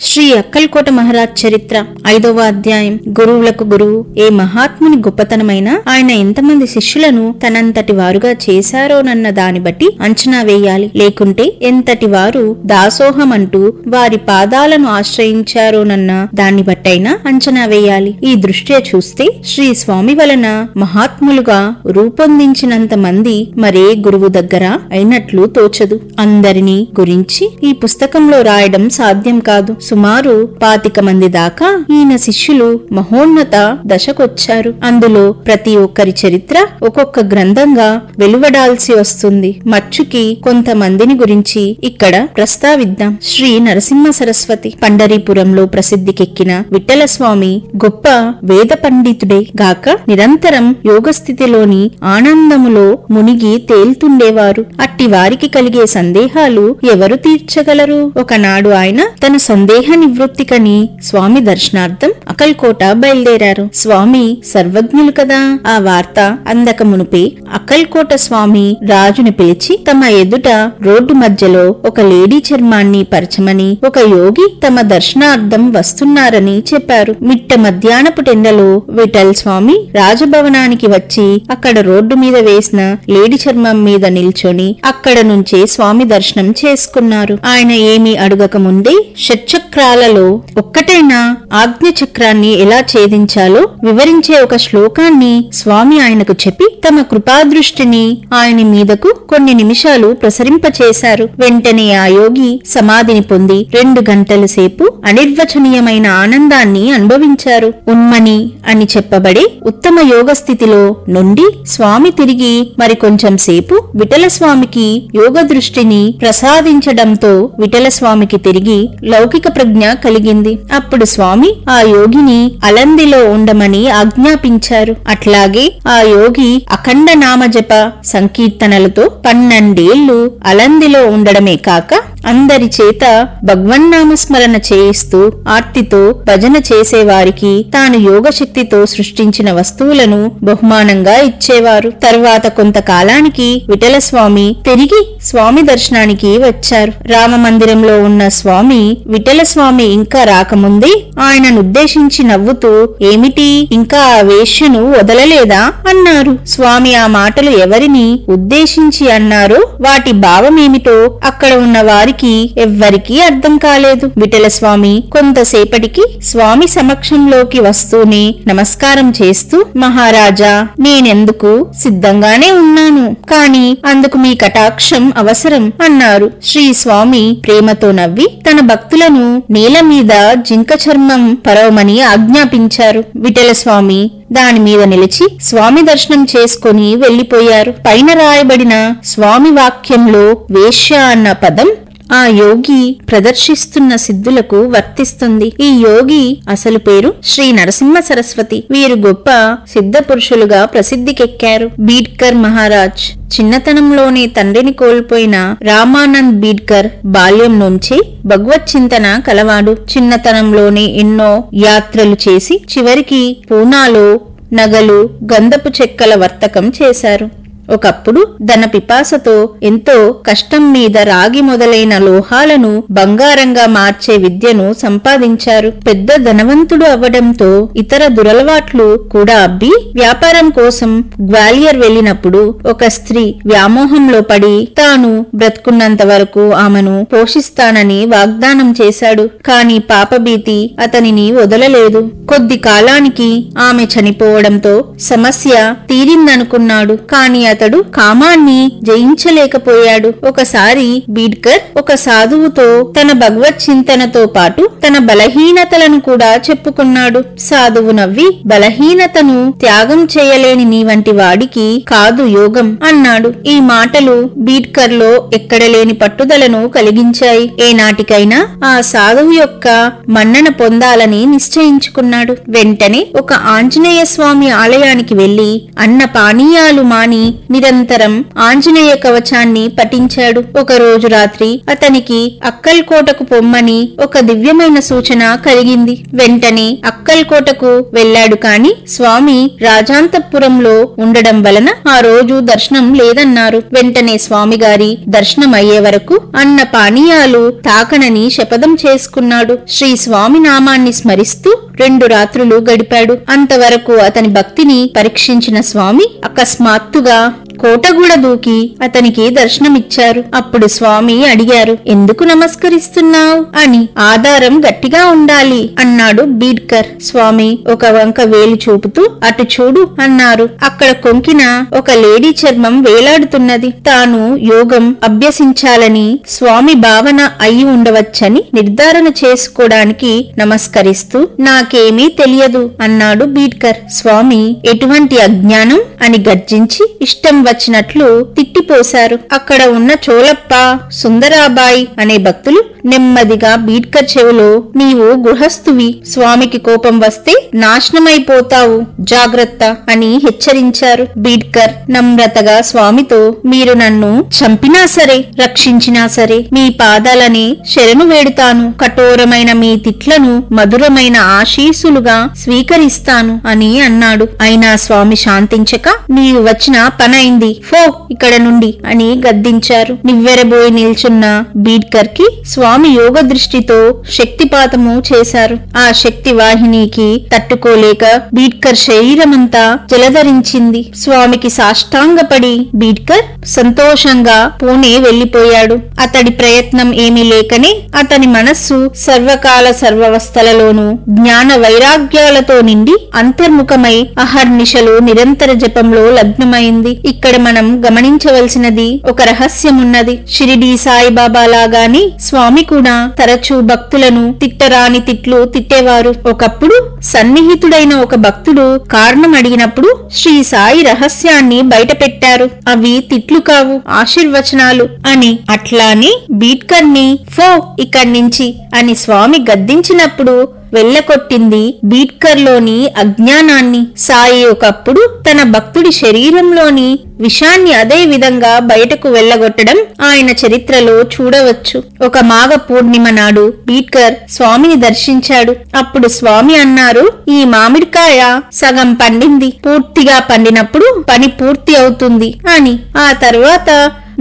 శ్రీ అక్కల్కోట మహారాజ్ చరిత్ర 5వ అధ్యాయం. గురువులకు గురువు. ఏ మహాత్ముని గొప్పతనమైన ఆయన ఎంతమంది శిష్యులను తనంతటి వారుగా చేశారోనన్న దాన్ని బట్టి అంచనా వేయాలి. లేకుంటే ఎంతటి వారు దాసోహమంటూ వారి పాదాలను ఆశ్రయించారోనన్న దాన్ని బట్టైనా అంచనా వేయాలి. ఈ దృష్ట్యా చూస్తే శ్రీ స్వామి వలన మహాత్ములుగా రూపొందించినంత మంది మరే గురువు దగ్గర అయినట్లు తోచదు. అందరినీ గురించి ఈ పుస్తకంలో రాయడం సాధ్యం కాదు. సుమారు 25 మంది దాకా ఈయన శిష్యులు మహోన్నత దశకొచ్చారు. అందులో ప్రతి ఒక్కరి చరిత్ర ఒక్కొక్క గ్రంథంగా వెలువడాల్సి వస్తుంది. మచ్చుకి కొంతమందిని గురించి ఇక్కడ ప్రస్తావిద్దాం. శ్రీ నరసింహ సరస్వతి పండరీపురంలో ప్రసిద్ధికెక్కిన విఠలస్వామి గొప్ప వేద పండితుడే గాక నిరంతరం యోగస్థితిలోని ఆనందములో మునిగి తేల్తుండేవారు. అట్టి వారికి కలిగే సందేహాలు ఎవరు తీర్చగలరు? ఒకనాడు ఆయన తన సందేహ నివృత్తికని స్వామి దర్శనార్థం అక్కల్కోట బయలుదేరారు. స్వామి సర్వజ్ఞులు కదా. ఆ వార్త అందక మునుపే అక్కల్కోట స్వామి రాజుని పిలిచి తమ ఎదుట రోడ్డు మధ్యలో ఒక లేడీ చర్మాన్ని పరచమని, ఒక యోగి తమ దర్శనార్థం వస్తున్నారని చెప్పారు. మిట్ట మధ్యాహ్నపు టెండలో విఠల్ స్వామి రాజభవనానికి వచ్చి అక్కడ రోడ్డు మీద వేసిన లేడీ చర్మం మీద నిల్చొని అక్కడ నుంచే స్వామి దర్శనం చేసుకున్నారు. ఆయన ఏమీ అడగక ముందే షట్చక్రాలలో ఒక్కటైనా ఆజ్ఞ చక్రాన్ని ఎలా ఛేదించాలో వివరించే ఒక శ్లోకాన్ని స్వామి ఆయనకు చెప్పి తమ కృపాదృష్టిని ఆయన మీదకు కొన్ని నిమిషాలు ప్రసరింపచేశారు. వెంటనే ఆ యోగి సమాధిని పొంది 2 గంటల సేపు అనిర్వచనీయమైన ఆనందాన్ని అనుభవించారు. ఉన్మని అని చెప్పబడే ఉత్తమ యోగ స్థితిలో నుండి స్వామి తిరిగి మరికొంచెం సేపు విఠలస్వామికి యోగ దృష్టిని ప్రసాదించడంతో విఠలస్వామికి తిరిగి లౌకిక ప్రజ్ఞ కలిగింది. అప్పుడు స్వామి ఆ యోగిని అలందిలో ఉండమని ఆజ్ఞాపించారు. అట్లాగే ఆ యోగి అఖండ నామజప సంకీర్తనలతో 12 ఏళ్లు అలందిలో ఉండడమే కాక అందరి చేత భగవన్నామస్మరణ చేయిస్తూ ఆర్తితో భజన చేసేవారికి తాను యోగశక్తితో సృష్టించిన వస్తువులను బహుమానంగా ఇచ్చేవారు. తరువాత కొంతకాలానికి విఠలస్వామి తిరిగి స్వామి దర్శనానికి వచ్చారు. రామమందిరంలో ఉన్న స్వామి విఠలస్వామి ఇంకా రాకముందే ఆయననుద్దేశించి నవ్వుతూ, ఏమిటి ఇంకా ఆ వేశ్యను వదలలేదా అన్నారు. స్వామి ఆ మాటలు ఎవరిని ఉద్దేశించి అన్నారో వాటి భావమేమిటో అక్కడ ఉన్న వారికి ఎవ్వరికీ అర్థం కాలేదు. విఠలస్వామి కొంతసేపటికి స్వామి సమక్షంలోకి వస్తూనే నమస్కారం చేస్తూ, మహారాజా, నేనెందుకు సిద్ధంగానే ఉన్నాను, కాని అందుకు మీ కటాక్షం అవసరం అన్నారు. శ్రీ స్వామి ప్రేమతో నవ్వి తన భక్తులను నేల మీద జింక చర్మం పరవమని ఆజ్ఞాపించారు. విఠలస్వామి దాని మీద నిలిచి స్వామి దర్శనం చేసుకుని వెళ్లిపోయారు. పైన రాయబడిన స్వామి వాక్యంలో వేశ్య అన్న పదం ఆ యోగి ప్రదర్శిస్తున్న సిద్ధులకు వర్తిస్తుంది. ఈ యోగి అసలు పేరు శ్రీ నరసింహ సరస్వతి. వీరు గొప్ప సిద్ధ పురుషులుగా ప్రసిద్ధికెక్కారు. బీడ్కర్ మహారాజ్ చిన్నతనంలోనే తండ్రిని కోల్పోయిన రామానంద్ బీడ్కర్ బాల్యం నుంచే భగవత్ చింతన కలవాడు. చిన్నతనంలోనే ఎన్నో యాత్రలు చేసి చివరికి పూనాలో నగలు, గంధపు చెక్కల వర్తకం చేశారు. ఒకప్పుడు ధన పిపాసతో ఎంతో కష్టం మీద రాగి మొదలైన లోహాలను బంగారంగా మార్చే విద్యను సంపాదించారు. పెద్ద ధనవంతుడు అవ్వడంతో ఇతర దురలవాట్లు కూడా అబ్బి వ్యాపారం కోసం గ్వాలియర్ వెళ్లినప్పుడు ఒక స్త్రీ వ్యామోహంలో పడి తాను బ్రతుకున్నంత వరకు ఆమెను పోషిస్తానని వాగ్దానం చేశాడు. కాని పాపభీతి అతనిని వదలలేదు. కొద్ది కాలానికి ఆమె చనిపోవడంతో సమస్య తీరిందనుకున్నాడు. కాని అతడు కామాన్ని జయించలేకపోయాడు. ఒకసారి బీడ్కర్ ఒక సాధువుతో తన భగవత్ చింతనతో పాటు తన బలహీనతలను కూడా చెప్పుకున్నాడు. సాధువు నవ్వి, బలహీనతను త్యాగం చేయలేని నీ వంటి వాడికి కాదు యోగం అన్నాడు. ఈ మాటలు బీడ్కర్ లో ఎక్కడలేని పట్టుదలను కలిగించాయి. ఏనాటికైనా ఆ సాధువు యొక్క మన్నన పొందాలని నిశ్చయించుకున్నాడు. వెంటనే ఒక ఆంజనేయ స్వామి ఆలయానికి వెళ్లి అన్న పానీయాలు మాని నిరంతరం ఆంజనేయ కవచాన్ని పఠించాడు. ఒక రోజు రాత్రి అతనికి అక్కల్కోటకు పొమ్మని ఒక దివ్యమైన సూచన కలిగింది. వెంటనే అక్కల్కోటకు వెళ్లాడు. కాని స్వామి రాజాంతపురంలో ఉండడం వలన ఆ రోజు దర్శనం లేదన్నారు. వెంటనే స్వామిగారి దర్శనం అయ్యే వరకు అన్న పానీయాలు తాకనని శపథం చేసుకున్నాడు. శ్రీ స్వామి నామాన్ని స్మరిస్తూ 2 రాత్రులు గడిపాడు. అంతవరకు అతని భక్తిని పరీక్షించిన స్వామి అకస్మాత్తుగా కోటగూడ దూకి అతనికి దర్శనమిచ్చారు. అప్పుడు స్వామి అడిగారు, ఎందుకు నమస్కరిస్తున్నావు అని. ఆధారం గట్టిగా ఉండాలి అన్నాడు బీడ్కర్. స్వామి ఒక వంక వేలు చూపుతూ అటు చూడు అన్నారు. అక్కడ కొంకిన ఒక లేడీ చర్మం వేలాడుతున్నది. తాను యోగం అభ్యసించాలని స్వామి భావన అయి ఉండవచ్చని నిర్ధారణ చేసుకోవడానికి నమస్కరిస్తూ నాకేమీ తెలియదు అన్నాడు బీడ్కర్. స్వామి ఎటువంటి అజ్ఞానం అని గర్జించి ఇష్టం వచ్చినట్లు తిట్టిపోశారు. అక్కడ ఉన్న చోలప్ప, సుందరాబాయి అనే భక్తులు నెమ్మదిగా బీడ్కర్ చెవిలో, నీవు గృహస్థువి, స్వామికి కోపం వస్తే నాశనమైపోతావు, జాగ్రత్త అని హెచ్చరించారు. బీడ్కర్ నమ్రతగా స్వామితో, మీరు నన్ను చంపినా సరే, రక్షించినా సరే మీ పాదాలని శరణు వేడుతాను. కఠోరమైన మీ తిట్లను మధురమైన ఆశీస్సులుగా స్వీకరిస్తాను అని అన్నాడు. అయినా స్వామి శాంతించక, నీవు వచ్చిన పనైంది, ఫో ఇక్కడ నుండి అని గద్దించారు. నివ్వెరబోయి నిల్చున్న బీడ్కర్ కి స్వామి యోగ దృష్టితో శక్తిపాతము చేశారు. ఆ శక్తి వాహినికి తట్టుకోలేక బీడ్కర్ శరీరమంతా జలధరించింది. స్వామికి సాష్టాంగపడి బీడ్కర్ సంతోషంగా పూణే వెళ్లిపోయాడు. అతడి ప్రయత్నం ఏమీ లేకనే అతని మనస్సు సర్వకాల సర్వవస్థలలోనూ జ్ఞాన వైరాగ్యాలతో నిండి అంతర్ముఖమై అహర్నిశలు నిరంతర జపంలో లగ్నమైంది. ఇక్కడ మనం గమనించవలసినది ఒక రహస్యమున్నది. షిరిడీ సాయిబాబా లాగాని స్వామి కూడా తరచూ భక్తులను తిట్టరాని తిట్లు తిట్టేవారు. ఒకప్పుడు సన్నిహితుడైన ఒక భక్తుడు కారణం అడిగినప్పుడు శ్రీ సాయి రహస్యాన్ని బయటపెట్టారు. అవి తిట్లు కావు, ఆశీర్వచనాలు అని. అట్లానే బీడ్కర్ ని ఫో ఇక్కడ్నించి అని స్వామి గద్దించినప్పుడు వెళ్లకొట్టింది బీడ్కర్లోని అజ్ఞానాన్ని. సాయి ఒకప్పుడు తన భక్తుడి శరీరంలోని విషాన్ని అదే విధంగా బయటకు వెళ్లగొట్టడం ఆయన చరిత్రలో చూడవచ్చు. ఒక మాఘ పూర్ణిమ నాడు బీడ్కర్ స్వామిని దర్శించాడు. అప్పుడు స్వామి అన్నారు, ఈ మామిడికాయ సగం పండింది, పూర్తిగా పండినప్పుడు పని పూర్తి అవుతుంది అని. ఆ తర్వాత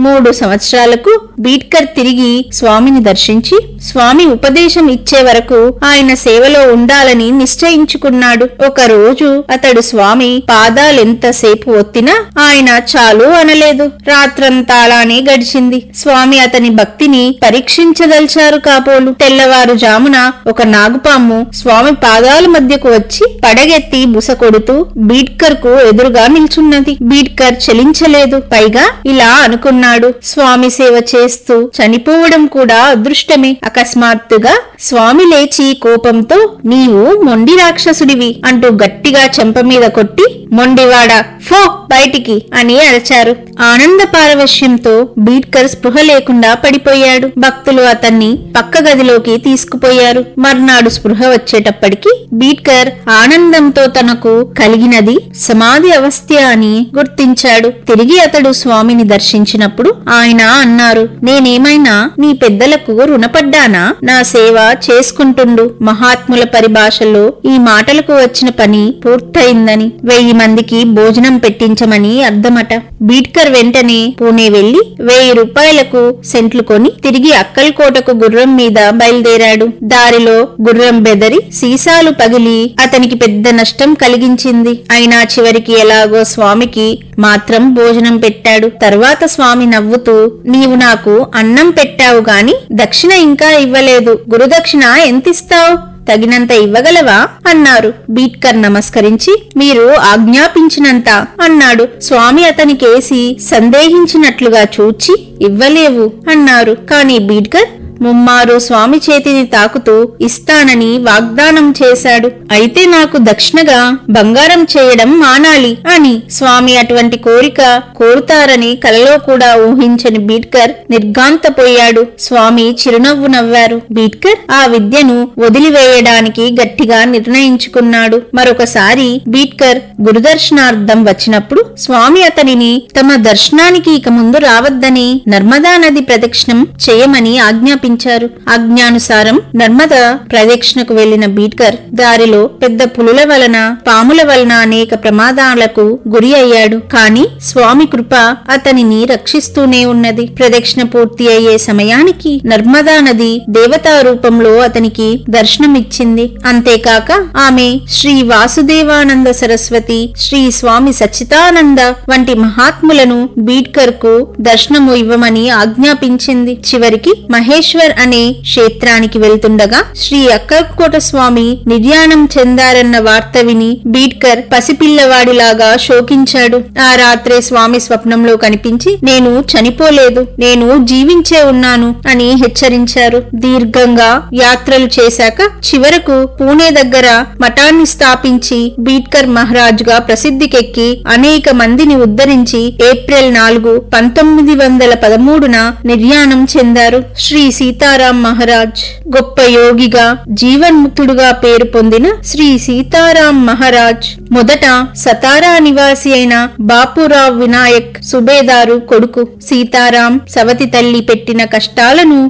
3 సంవత్సరాలకు బీడ్కర్ తిరిగి స్వామిని దర్శించి స్వామి ఉపదేశం ఇచ్చే వరకు ఆయన సేవలో ఉండాలని నిశ్చయించుకున్నాడు. ఒక రోజు అతడు స్వామి పాదాలెంతసేపు ఒత్తినా ఆయన చాలు అనలేదు. రాత్రంతా అలానే గడిచింది. స్వామి అతని భక్తిని పరీక్షించదల్చారు కాబోలు. తెల్లవారుజామున ఒక నాగుపాము స్వామి పాదాల మధ్యకు వచ్చి పడగెత్తి బుస కొడుతూ బీడ్కర్ కు ఎదురుగా నిల్చున్నది. బీడ్కర్ చలించలేదు. పైగా ఇలా అనుకున్నాడు, స్వామి సేవ చేస్తూ చనిపోవడం కూడా అదృష్టమే. అకస్మాత్తుగా స్వామి లేచి కోపంతో, నీవు మొండి రాక్షసుడివి అంటూ గట్టిగా చెంప మీద కొట్టి, మొండివాడా ఫో బయటికి అని అరచారు. ఆనంద పారవశ్యంతో బీడ్కర్ స్పృహ లేకుండా పడిపోయాడు. భక్తులు అతన్ని పక్క గదిలోకి తీసుకుపోయారు. మర్నాడు స్పృహ వచ్చేటప్పటికి బీడ్కర్ ఆనందంతో తనకు కలిగినది సమాధి అవస్థ అని గుర్తించాడు. తిరిగి అతడు స్వామిని దర్శించినప్పుడు ఆయన అన్నారు, నేనేమైనా నీ పెద్దలకు రుణపడ్డానా? నా సేవ చేసుకుంటుండు. మహాత్ముల పరిభాషలో ఈ మాటలకు వచ్చిన పని పూర్తయిందని, 1000 మందికి భోజనం పెట్టించమని అర్థమట. బీడ్కర్ వెంటనే పూణే వెళ్లి 1000 రూపాయలకు సెంట్లు కొని తిరిగి అక్కల్కోటకు గుర్రం మీద బయలుదేరాడు. దారిలో గుర్రం బెదరి సీసాలు పగిలి అతనికి పెద్ద నష్టం కలిగించింది. అయినా చివరికి ఎలాగో స్వామికి మాత్రం భోజనం పెట్టాడు. తర్వాత స్వామి నవ్వుతూ, నీవు నాకు అన్నం పెట్టావు గాని దక్షిణ ఇంకా ఇవ్వలేదు. గురుదక్షిణ ఎంతిస్తావు? తగినంత ఇవ్వగలవా అన్నారు. బీడ్కర్ నమస్కరించి, మీరు ఆజ్ఞాపించినంత అన్నాడు. స్వామి అతనికేసి సందేహించినట్లుగా చూచి, ఇవ్వలేవు అన్నారు. కాని బీడ్కర్ ముమ్మారు స్వామి చేతిని తాకుతూ ఇస్తానని వాగ్దానం చేశాడు. అయితే నాకు దక్షిణగా బంగారం చేయడం మానాలి అని. స్వామి అటువంటి కోరిక కోరుతారని కలలో కూడా ఊహించని బీడ్కర్ నిర్ఘాంతపోయాడు. స్వామి చిరునవ్వు నవ్వారు. బీడ్కర్ ఆ విద్యను వదిలివేయడానికి గట్టిగా నిర్ణయించుకున్నాడు. మరొకసారి బీడ్కర్ గురుదర్శనార్థం వచ్చినప్పుడు స్వామి అతనిని తమ దర్శనానికి ఇక ముందు రావద్దని నర్మదా నది ప్రదక్షిణం చేయమని ఆజ్ఞాపించారు. ఆజ్ఞానుసారం నర్మదా ప్రదక్షిణకు వెళ్లిన బీడ్కర్ దారిలో పెద్ద పులుల వలన పాముల వలన అనేక ప్రమాదాలకు గురి అయ్యాడు. కాని స్వామి కృప అతనిని రక్షిస్తూనే ఉన్నది. ప్రదక్షిణ పూర్తి అయ్యే సమయానికి నర్మదా నది దేవతా రూపంలో అతనికి దర్శనమిచ్చింది. అంతేకాక ఆమె శ్రీ వాసుదేవానంద సరస్వతి, శ్రీ స్వామి సచ్చిదానంద వంటి మహాత్ములను బీడ్కర్ కు దర్శనము ఇవ్వమని ఆజ్ఞాపించింది. చివరికి మహేశ్వర్ అనే క్షేత్రానికి వెళ్తుండగా శ్రీ అక్కకోట స్వామి నిర్యాణం చెందారన్న వార్త విని బీడ్కర్ పసిపిల్లవాడిలాగా శోకించాడు. ఆ రాత్రే స్వామి స్వప్నంలో కనిపించి నేను చనిపోలేదు, నేను జీవించే ఉన్నాను అని హెచ్చరించారు. దీర్ఘంగా యాత్రలు చేశాక చివరకు పూణే దగ్గర మఠాన్ని స్థాపించి బీడ్కర్ మహారాజుగా ప్రసిద్ధికెక్కి అనేక మందిని ఉద్ధరించి ఏప్రిల్ 4, 1913న నిర్యాణం చెందారు. శ్రీ సీతారాం మహారాజ్ గొప్ప యోగిగా జీవన్ముక్తుడుగా పేరు పొందిన శ్రీ సీతారాం మహారాజ్ మొదట సతారా నివాసి అయిన బాపురావ్ వినాయక్ సుబేదారు కొడుకు. సీతారాం సవతి తల్లి పెట్టిన కష్టాలను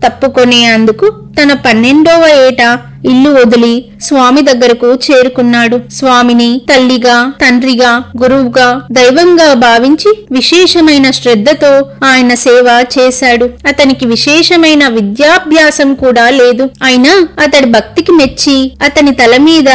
తప్పుకొనేందుకు తన 12వ ఏట ఇల్లు వదిలి స్వామి దగ్గరకు చేరుకున్నాడు. స్వామిని తల్లిగా, తండ్రిగా, గురువుగా, దైవంగా భావించి విశేషమైన శ్రద్ధతో ఆయన సేవ చేశాడు. అతనికి విశేషమైన విద్యాభ్యాసం కూడా లేదు. అయినా అతడి భక్తికి మెచ్చి అతని తల మీద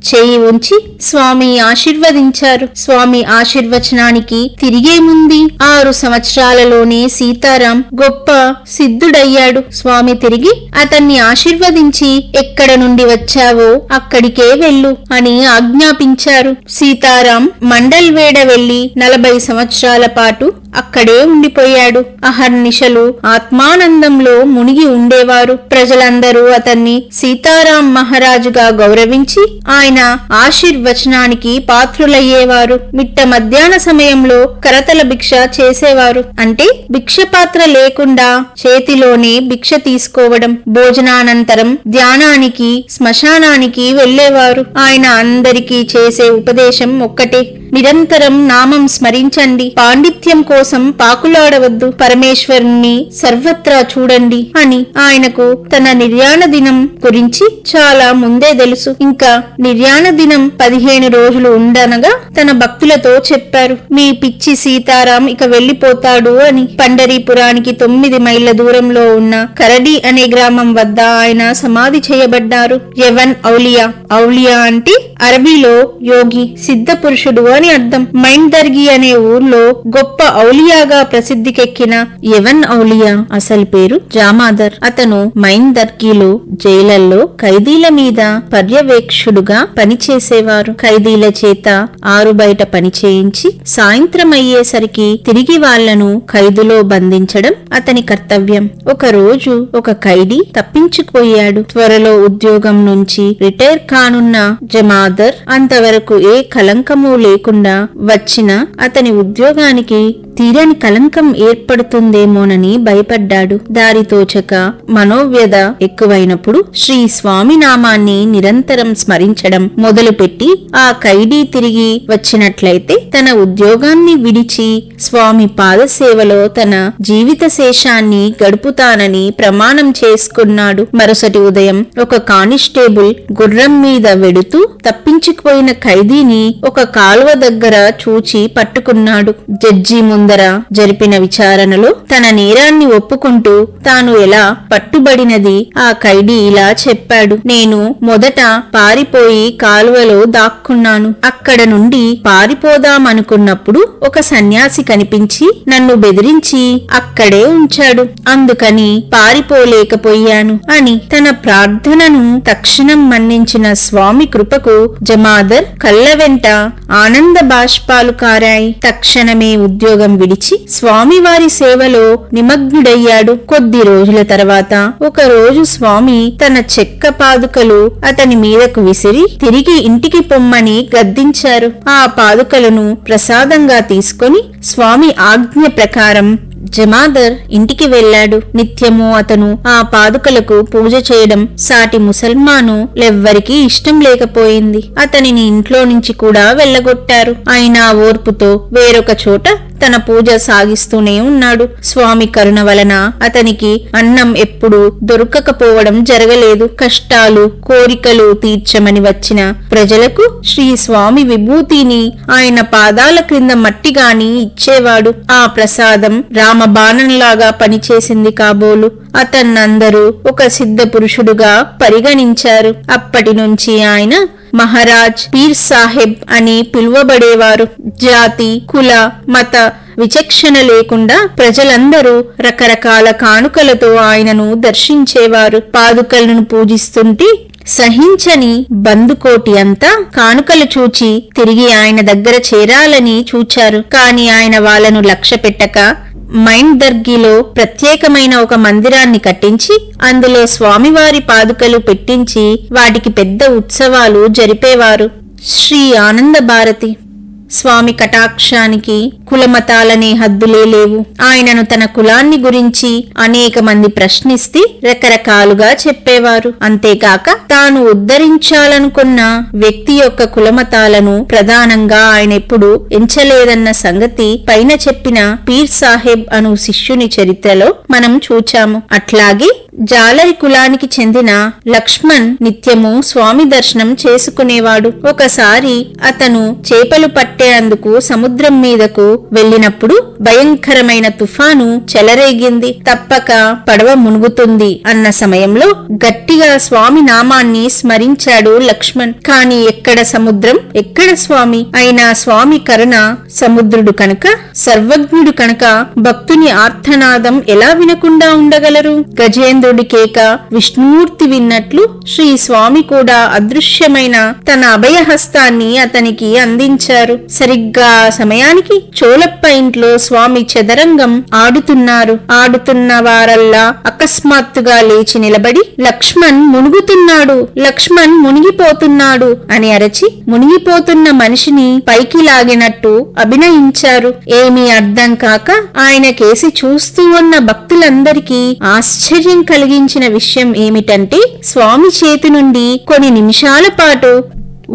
చేయి ఉంచి స్వామి ఆశీర్వదించారు. స్వామి ఆశీర్వచనానికి తిరిగేముంది 6 సంవత్సరాలలోనే సీతారాం గొప్ప సిద్ధుడయ్యాడు. స్వామి తిరిగి అతన్ని ఆశీర్వదించి ఎక్కడ నుండి వచ్చావో అక్కడికే వెళ్ళు అని ఆజ్ఞాపించారు. సీతారాం మండల్వేడ వెళ్లి 40 సంవత్సరాల పాటు అక్కడే ఉండిపోయాడు. అహర్నిశలు ఆత్మానందంలో మునిగి ఉండేవారు. ప్రజలందరూ అతన్ని సీతారాం మహారాజుగా గౌరవించి ఆయన ఆశీర్వచనానికి పాత్రులయ్యేవారు. మిట్ట మధ్యాహ్న సమయంలో కరతల భిక్ష చేసేవారు. అంటే భిక్ష పాత్ర లేకుండా చేతిలోనే భిక్ష తీసుకోవడం. భోజనానంతరం ధ్యానానికి, శ్మశానానికి వెళ్లేవారు. ఆయన అందరికీ చేసే ఉపదేశం ఒక్కటే, నిరంతరం నామం స్మరించండి, పాండిత్యం కోసం పాకులాడవద్దు, పరమేశ్వరుణ్ణి సర్వత్రా చూడండి అని. ఆయనకు తన నిర్యాణ దినం గురించి చాలా ముందే తెలుసు. ఇంకా నిర్యాణ దినం 15 రోజులు ఉండనగా తన భక్తులతో చెప్పారు, మీ పిచ్చి సీతారాం ఇక వెళ్లిపోతాడు అని. పండరీపురానికి 9 మైళ్ల దూరంలో ఉన్న కరడి అనే గ్రామం వద్ద ఆయన సమాధి చేయబడ్డారు. యవన్ ఔలియా. ఔలియా అంటే అరబీలో యోగి, సిద్ధ పురుషుడు అని అర్థం. మైందర్గి అనే ఊర్లో గొప్ప ఔలియాగా ప్రసిద్ధికెక్కిన యవన్ ఔలియా అసలు పేరు జామాదర్. అతను మైందర్గిలో జైళ్లలో ఖైదీల మీద పర్యవేక్షుడుగా పనిచేసేవారు. ఖైదీల చేత ఆరు బయట పని చేయించి సాయంత్రం అయ్యేసరికి తిరిగి వాళ్లను ఖైదులో బంధించడం అతని కర్తవ్యం. ఒక రోజు ఒక ఖైదీ తప్పించుకుపోయాడు. త్వరలో ఉద్యోగం నుంచి రిటైర్ కానున్న జమాదర్ అంతవరకు ఏ కలంకము లేకుండా వచ్చిన అతని ఉద్యోగానికి తీరని కలంకం ఏర్పడుతుందేమోనని భయపడ్డాడు. దారితోచక మనోవ్యధ ఎక్కువైనప్పుడు శ్రీ స్వామి నామాన్ని నిరంతరం స్మరించడం మొదలుపెట్టి ఆ ఖైదీ తిరిగి వచ్చినట్లయితే తన ఉద్యోగాన్ని విడిచి స్వామి పాదసేవలో తన జీవిత శేషాన్ని గడుపుతానని ప్రమాణం చేసుకున్నాడు. మరుసటి ఉదయం ఒక కానిస్టేబుల్ గుర్రం మీద వెడుతూ తప్పించుకుపోయిన ఖైదీని ఒక కాలువ దగ్గర చూచి పట్టుకున్నాడు. జడ్జి ముందర జరిపిన విచారణలో తన నేరాన్ని ఒప్పుకుంటూ తాను ఎలా పట్టుబడినది ఆ ఖైదీ ఇలా చెప్పాడు, నేను మొదట పారిపోయి కాలువలో దాక్కున్నాను. అక్కడ నుండి పారిపోదామనుకున్నప్పుడు ఒక సన్యాసి కనిపించి నన్ను బెదిరించి అక్కడే ఉంచాడు. అందుకని పారిపోలేకపోయాను అని తన ప్రార్థనను తక్షణం మన్నించిన స్వామి కృపకు జమాదర్ కళ్ళ వెంట ఆనంద బాష్పాలు కారాయి. తక్షణమే ఉద్యోగం విడిచి స్వామివారి సేవలో నిమగ్నుడయ్యాడు. కొద్ది రోజుల తర్వాత ఒక రోజు స్వామి తన చెక్క పాదుకలు అతని మీదకు విసిరి తిరిగి ఇంటికి పొమ్మని గద్దించారు. ఆ పాదుకలను ప్రసాదంగా తీసుకొని స్వామి ఆజ్ఞ ప్రకారం జమాదర్ ఇంటికి వెళ్లాడు. నిత్యము అతను ఆ పాదుకలకు పూజ చేయడం సాటి ముసల్మానులెవ్వరికీ ఇష్టం లేకపోయింది. అతనిని ఇంట్లో నుంచి కూడా వెళ్లగొట్టారు. అయినా ఓర్పుతో వేరొక చోట తన పూజ సాగిస్తూనే ఉన్నాడు. స్వామి కరుణ వలన అతనికి అన్నం ఎప్పుడూ దొరకకపోవడం జరగలేదు. కష్టాలు కోరికలు తీర్చమని వచ్చిన ప్రజలకు శ్రీ స్వామి విభూతిని ఆయన పాదాల క్రింద మట్టిగాని ఇచ్చేవాడు. ఆ ప్రసాదం రామబాణంలాగా పనిచేసింది కాబోలు. అతన్నందరూ ఒక సిద్ధ పురుషుడుగా పరిగణించారు. అప్పటి నుంచి ఆయన మహారాజ్ పీర్ సాహెబ్ అని పిలువబడేవారు. జాతి కుల మత విచక్షణ లేకుండా ప్రజలందరూ రకరకాల కానుకలతో ఆయనను దర్శించేవారు. పాదుకలను పూజిస్తుంటే సహించని బందుకోటి అంతా కానుకలు చూచి తిరిగి ఆయన దగ్గర చేరాలని చూచారు. కాని ఆయన వాళ్లను లక్ష్య పెట్టక మైండ్ దర్గీలో ప్రత్యేకమైన ఒక మందిరాన్ని కట్టించి అందులో స్వామివారి పాదుకలు పెట్టించి వాటికి పెద్ద ఉత్సవాలు జరిపేవారు. శ్రీ ఆనంద భారతి స్వామి కటాక్షానికి కులమతాలనే హద్దులే లేవు. ఆయనను తన కులాన్ని గురించి అనేక మంది ప్రశ్నిస్తే రకరకాలుగా చెప్పేవారు. అంతేకాక తాను ఉద్ధరించాలనుకున్న వ్యక్తి యొక్క కులమతాలను ప్రధానంగా ఆయన ఎప్పుడు ఎంచలేదన్న సంగతి పైన చెప్పిన పీర్ సాహెబ్ అను శిష్యుని చరిత్రలో మనం చూచాము. అట్లాగే జాలరి కులానికి చెందిన లక్ష్మణ్ నిత్యము స్వామి దర్శనం చేసుకునేవాడు. ఒకసారి అతను చేపలు పట్టేందుకు సముద్రం మీదకు వెళ్లినప్పుడు భయంకరమైన తుఫాను చెలరేగింది. తప్పక పడవ మునుగుతుంది అన్న సమయంలో గట్టిగా స్వామి నామాన్ని స్మరించాడు లక్ష్మణ్. కాని ఎక్కడ సముద్రం ఎక్కడ స్వామి? అయినా స్వామి కరుణ సముద్రుడు కనుక సర్వజ్ఞుడు కనుక భక్తుని ఆర్తనాదం ఎలా వినకుండా ఉండగలరు? గజేంద్రుడి కేక విష్ణుమూర్తి విన్నట్లు శ్రీ స్వామి కూడా అదృశ్యమైన తన అభయహస్తాన్ని అతనికి అందించారు. సరిగ్గా సమయానికి చోళప్ప ఇంట్లో స్వామి చదరంగం ఆడుతున్నారు. ఆడుతున్న వారల్లా అకస్మాత్తుగా లేచి నిలబడి లక్ష్మణ్ మునుగుతున్నాడు, లక్ష్మణ్ మునిగిపోతున్నాడు అని అరచి మునిగిపోతున్న మనిషిని పైకి లాగినట్టు అభినయించారు. ఏమీ అర్థం కాక ఆయన కేసి చూస్తూ ఉన్న భక్తులందరికీ ఆశ్చర్యం కలిగించిన విషయం ఏమిటంటే స్వామి చేతి నుండి కొన్ని నిమిషాల పాటు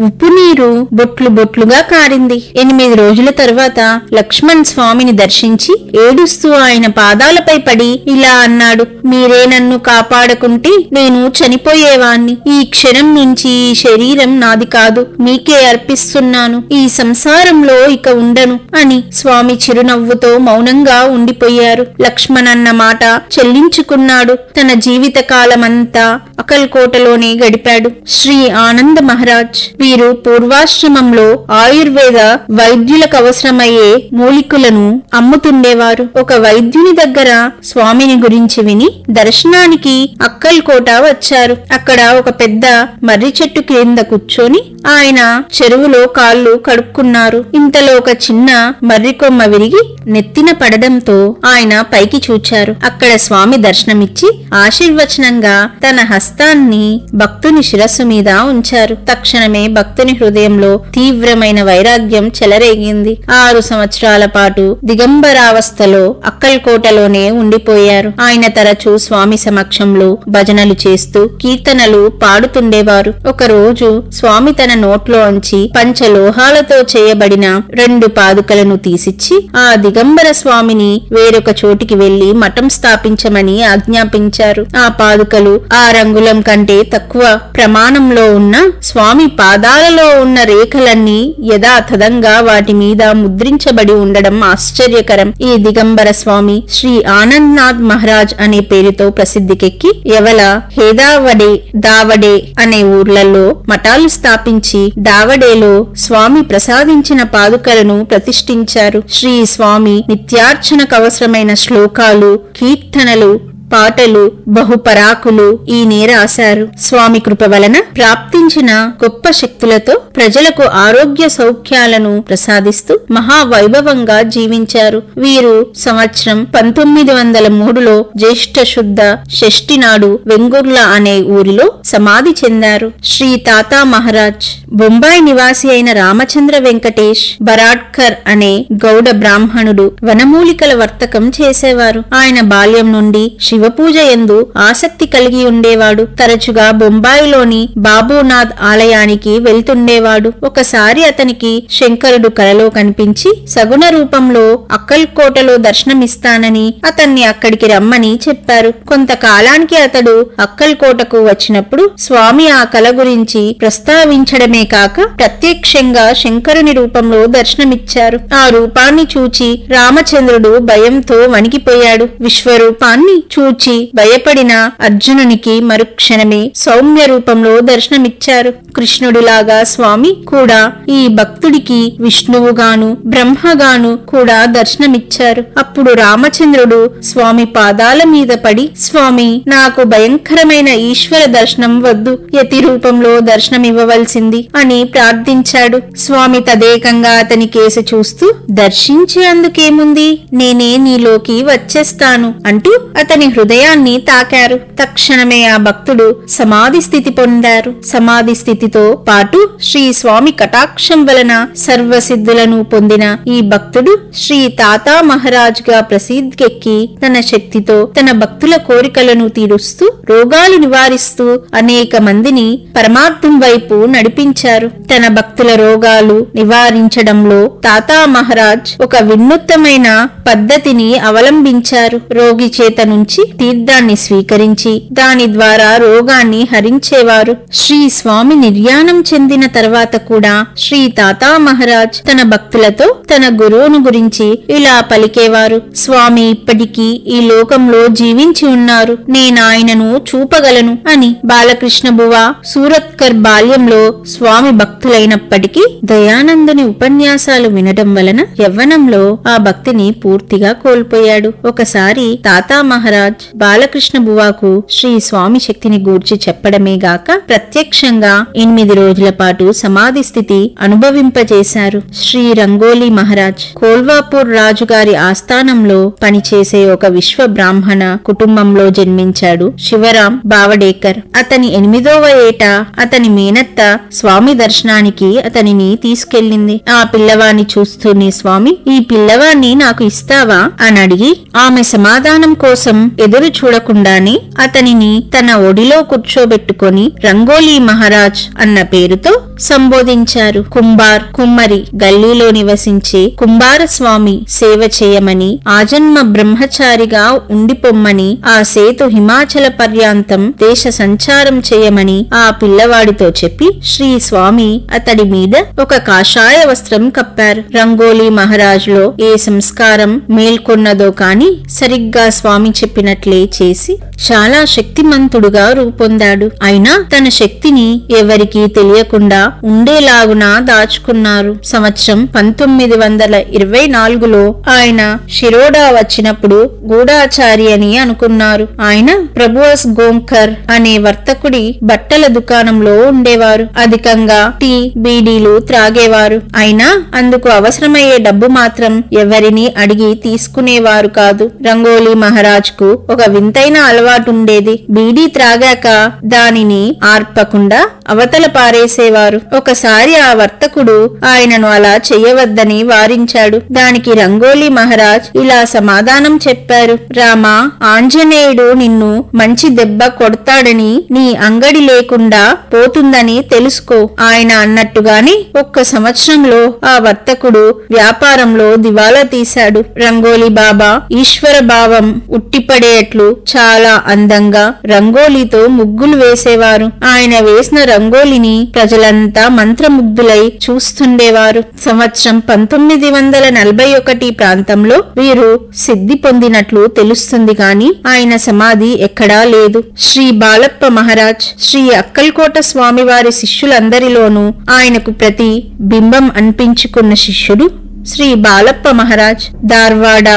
ఉప్పు నీరు బొట్లు బొట్లుగా కారింది. 8 రోజుల తర్వాత లక్ష్మణ్ స్వామిని దర్శించి ఏడుస్తూ ఆయన పాదాలపై పడి ఇలా అన్నాడు: మీరే నన్ను కాపాడకుంటే నేను చనిపోయేవాణ్ణి. ఈ క్షణం నుంచి ఈ శరీరం నాది కాదు, మీకే అర్పిస్తున్నాను. ఈ సంసారంలో ఇక ఉండను అని స్వామి చిరునవ్వుతో మౌనంగా ఉండిపోయారు. లక్ష్మణ్ అన్న మాట చెల్లించుకున్నాడు. తన జీవిత కాలమంతా అకల్కోటలోనే గడిపాడు. శ్రీ ఆనంద మహారాజ్ వీరు పూర్వాశ్రమంలో ఆయుర్వేద వైద్యులకు అవసరమయ్యే మూలికలను అమ్ముతుండేవారు. ఒక వైద్యుని దగ్గర స్వామిని గురించి విని దర్శనానికి అక్కల్కోట వచ్చారు. అక్కడ ఒక పెద్ద మర్రి చెట్టు కింద కూర్చొని ఆయన చెరువులో కాళ్ళు కడుక్కున్నారు. ఇంతలో ఒక చిన్న మర్రి కొమ్మ విరిగి నెత్తిన పడడంతో ఆయన పైకి చూచారు. అక్కడ స్వామి దర్శనమిచ్చి ఆశీర్వచనంగా తన హస్తాన్ని భక్తుని శిరస్సు మీద ఉంచారు. తక్షణమే భక్తుని హృదయంలో తీవ్రమైన వైరాగ్యం చెలరేగింది. 6 సంవత్సరాల పాటు దిగంబరావస్థలో అక్కల్కోటలోనే ఉండిపోయారు. ఆయన తరచూ స్వామి సమక్షంలో భజనలు చేస్తూ కీర్తనలు పాడుతుండేవారు. ఒక రోజు స్వామి తన నోట్లో అంచి పంచలోహాలతో చేయబడిన 2 పాదుకలను తీసిచ్చి ఆ దిగంబర స్వామిని వేరొక చోటికి వెళ్లి మఠం స్థాపించమని ఆజ్ఞాపించారు. ఆ పాదుకలు 6 అంగుళం కంటే తక్కువ ప్రమాణంలో ఉన్న స్వామి పాదాలలో ఉన్న రేఖలన్నీ యథాతథంగా వాటి మీద ముద్రించబడి ఉండడం ఆశ్చర్యకరం. ఈ దిగంబర స్వామి శ్రీ ఆనందనాథ్ మహారాజ్ అనే పేరుతో ప్రసిద్ధికెక్కి యవల, హేదావడే, దావడే అనే ఊర్లలో మఠాలు స్థాపించి దావడేలో స్వామి ప్రసాదించిన పాదుకలను ప్రతిష్ఠించారు. శ్రీ స్వామి నిత్యార్చనకు అవసరమైన శ్లోకాలు, కీర్తనలు, పాటలు, బహుపరాకులు ఈయనే రాశారు. స్వామి కృప వలన ప్రాప్తించిన గొప్ప శక్తులతో ప్రజలకు ఆరోగ్య సౌఖ్యాలను ప్రసాదిస్తూ మహావైభవంగా జీవించారు. వీరు సంవత్సరం 1903లో జ్యేష్ఠ శుద్ధ షష్ఠి నాడు వెంగుర్ల అనే ఊరిలో సమాధి చెందారు. శ్రీ తాతా మహారాజ్ బొంబాయి నివాసి అయిన రామచంద్ర వెంకటేష్ బరాడ్కర్ అనే గౌడ బ్రాహ్మణుడు వనమూలికల వర్తకం చేసేవారు. ఆయన బాల్యం నుండి శివపూజ యందు ఆసక్తి కలిగి ఉండేవాడు. తరచుగా బొంబాయిలోని బాబూనాథ్ ఆలయానికి వెళ్తుండేవాడు. ఒకసారి అతనికి శంకరుడు కలలో కనిపించి సగుణ రూపంలో అక్కల్కోటలో దర్శనమిస్తానని అతన్ని అక్కడికి రమ్మని చెప్పారు. కొంతకాలానికి అతడు అక్కల్కోటకు వచ్చినప్పుడు స్వామి ఆ కల గురించి ప్రస్తావించడమే కాక ప్రత్యక్షంగా శంకరుని రూపంలో దర్శనమిచ్చారు. ఆ రూపాన్ని చూచి రామచంద్రుడు భయంతో వణికిపోయాడు. విశ్వరూపాన్ని చూచి భయపడిన అర్జునునికి మరుక్షణమే సౌమ్య రూపంలో దర్శనమిచ్చారు. కృష్ణుడిలాగా స్వామి కూడా ఈ భక్తుడికి విష్ణువుగాను బ్రహ్మగాను కూడా దర్శనమిచ్చారు. అప్పుడు రామచంద్రుడు స్వామి పాదాల మీద పడి, స్వామి, నాకు భయంకరమైన ఈశ్వర దర్శనం వద్దు, యతి రూపంలో దర్శనమివ్వవలసింది అని ప్రార్థించాడు. స్వామి తదేకంగా అతని కేసి చూస్తూ, దర్శించే అందుకేముంది, నేనే నీలోకి వచ్చేస్తాను అంటూ అతని హృదయాన్ని తాకారు. తక్షణమే ఆ భక్తుడు సమాధి స్థితి పొందారు. సమాధి స్థితితో పాటు శ్రీ స్వామి కటాక్షం వలన సర్వసిద్ధులను పొందిన ఈ భక్తుడు శ్రీ తాతా మహారాజ్ గా ప్రసిద్ధికెక్కి తన శక్తితో తన భక్తుల కోరికలను తీరుస్తూ రోగాలు నివారిస్తూ అనేక మందిని పరమార్థం వైపు నడిపించారు. తన భక్తుల రోగాలు నివారించడంలో తాతా మహారాజ్ ఒక వినూత్నమైన పద్ధతిని అవలంబించారు. రోగి చేత నుంచి తీర్థాన్ని స్వీకరించి దాని ద్వారా రోగాన్ని హరించేవారు. శ్రీ స్వామి నిర్యాణం చెందిన తర్వాత కూడా శ్రీ తాతా మహారాజ్ తన భక్తులతో తన గురువును గురించి ఇలా పలికేవారు. స్వామి ఇప్పటికీ ఈ లోకంలో జీవించి ఉన్నారు, నేనాయనను చూపగలను అని. బాలకృష్ణ బువా సూరత్కర్ బాల్యంలో స్వామి భక్తులైనప్పటికీ దయానందుని ఉపన్యాసాలు వినడం వలన యవ్వనంలో ఆ భక్తిని పూర్తిగా కోల్పోయాడు. ఒకసారి తాతా మహారాజ్ బాలకృష్ణ బువాకు శ్రీ స్వామి శక్తిని గూర్చి చెప్పడమే గాక ప్రత్యక్షంగా 8 రోజుల పాటు సమాధి స్థితి అనుభవింపజేశారు. శ్రీ రంగోలీ మహారాజ్ కోల్వాపూర్ రాజుగారి ఆస్థానంలో పనిచేసే ఒక విశ్వ బ్రాహ్మణ కుటుంబంలో జన్మించాడు శివరాం బావడేకర్. అతని 8వ ఏట అతని మేనత్త స్వామి దర్శనానికి అతనిని తీసుకెళ్లింది. ఆ పిల్లవాణ్ణి చూస్తూనే, స్వామి, ఈ పిల్లవాణ్ణి నాకు ఇస్తావా అని అడిగి ఆమె సమాధానం కోసం ఎదురు చూడకుండానే అతనిని తన ఒడిలో కూర్చోబెట్టుకొని రంగోలీ మహారాజ్ అన్న పేరుతో సంబోధించారు. కుంబార్, కుమ్మరి గల్లీలో నివసించే కుంబార స్వామి సేవ చేయమని, ఆజన్మ బ్రహ్మచారిగా ఉండిపోమ్మని, ఆ సేతు హిమాచల పర్యాంతం దేశ సంచారం చేయమని ఆ పిల్లవాడితో చెప్పి శ్రీ స్వామి అతడి మీద ఒక కాషాయ వస్త్రం కప్పారు. రంగోలీ మహారాజులో ఏ సంస్కారం మేల్కొన్నదో కాని సరిగ్గా స్వామి చెప్పినట్లే చేసి చాలా శక్తిమంతుడుగా రూపొందాడు. అయినా తన శక్తిని ఎవరికీ తెలియకుండా ఉండేలాగున దాచుకున్నారు. సంవత్సరం 1924లో ఆయన షిరోడా వచ్చినప్పుడు గూఢాచారి అని అనుకున్నారు. ఆయన ప్రభువస్ గోంకర్ అనే వర్తకుడి బట్టల దుకాణంలో ఉండేవారు. అధికంగా టీ, బీడీలు త్రాగేవారు. అయినా అందుకు అవసరమయ్యే డబ్బు మాత్రం ఎవరిని అడిగి తీసుకునేవారు కాదు. రంగోలీ మహారాజ్ కు ఒక వింతైన అలవాటుండేది. బీడీ త్రాగాక దానిని ఆర్పకుండా అవతల పారేసేవారు. ఒకసారి ఆ వర్తకుడు ఆయనను అలా చెయ్యవద్దని వారించాడు. దానికి రంగోలీ మహారాజ్ ఇలా సమాధానం చెప్పారు. రామా, ఆంజనేయుడు నిన్ను మంచి దెబ్బ కొడతాడని నీ అంగడి లేకుండా పోతుందని తెలుసుకో. ఆయన అన్నట్టుగాని ఒక్క సంవత్సరంలో ఆ వర్తకుడు వ్యాపారంలో దివాలా తీశాడు. రంగోలీ బాబా ఈశ్వర భావం ఉట్టిపడేట్లు చాలా అందంగా రంగోలీతో ముగ్గులు వేసేవారు. ఆయన వేసిన రంగోలిని ప్రజలంతా మంత్రముగ్ధులై చూస్తుండేవారు. సంవత్సరం 1941 ప్రాంతంలో వీరు సిద్ధి పొందినట్లు తెలుస్తుంది గాని ఆయన సమాధి ఎక్కడా లేదు. శ్రీ బాలప్ప మహారాజ్ శ్రీ అక్కల్కోట స్వామివారి శిష్యులందరిలోనూ ఆయనకు ప్రతి బింబం అనిపించుకున్న శిష్యుడు శ్రీ బాలప్ప మహారాజ్ ధార్వాడ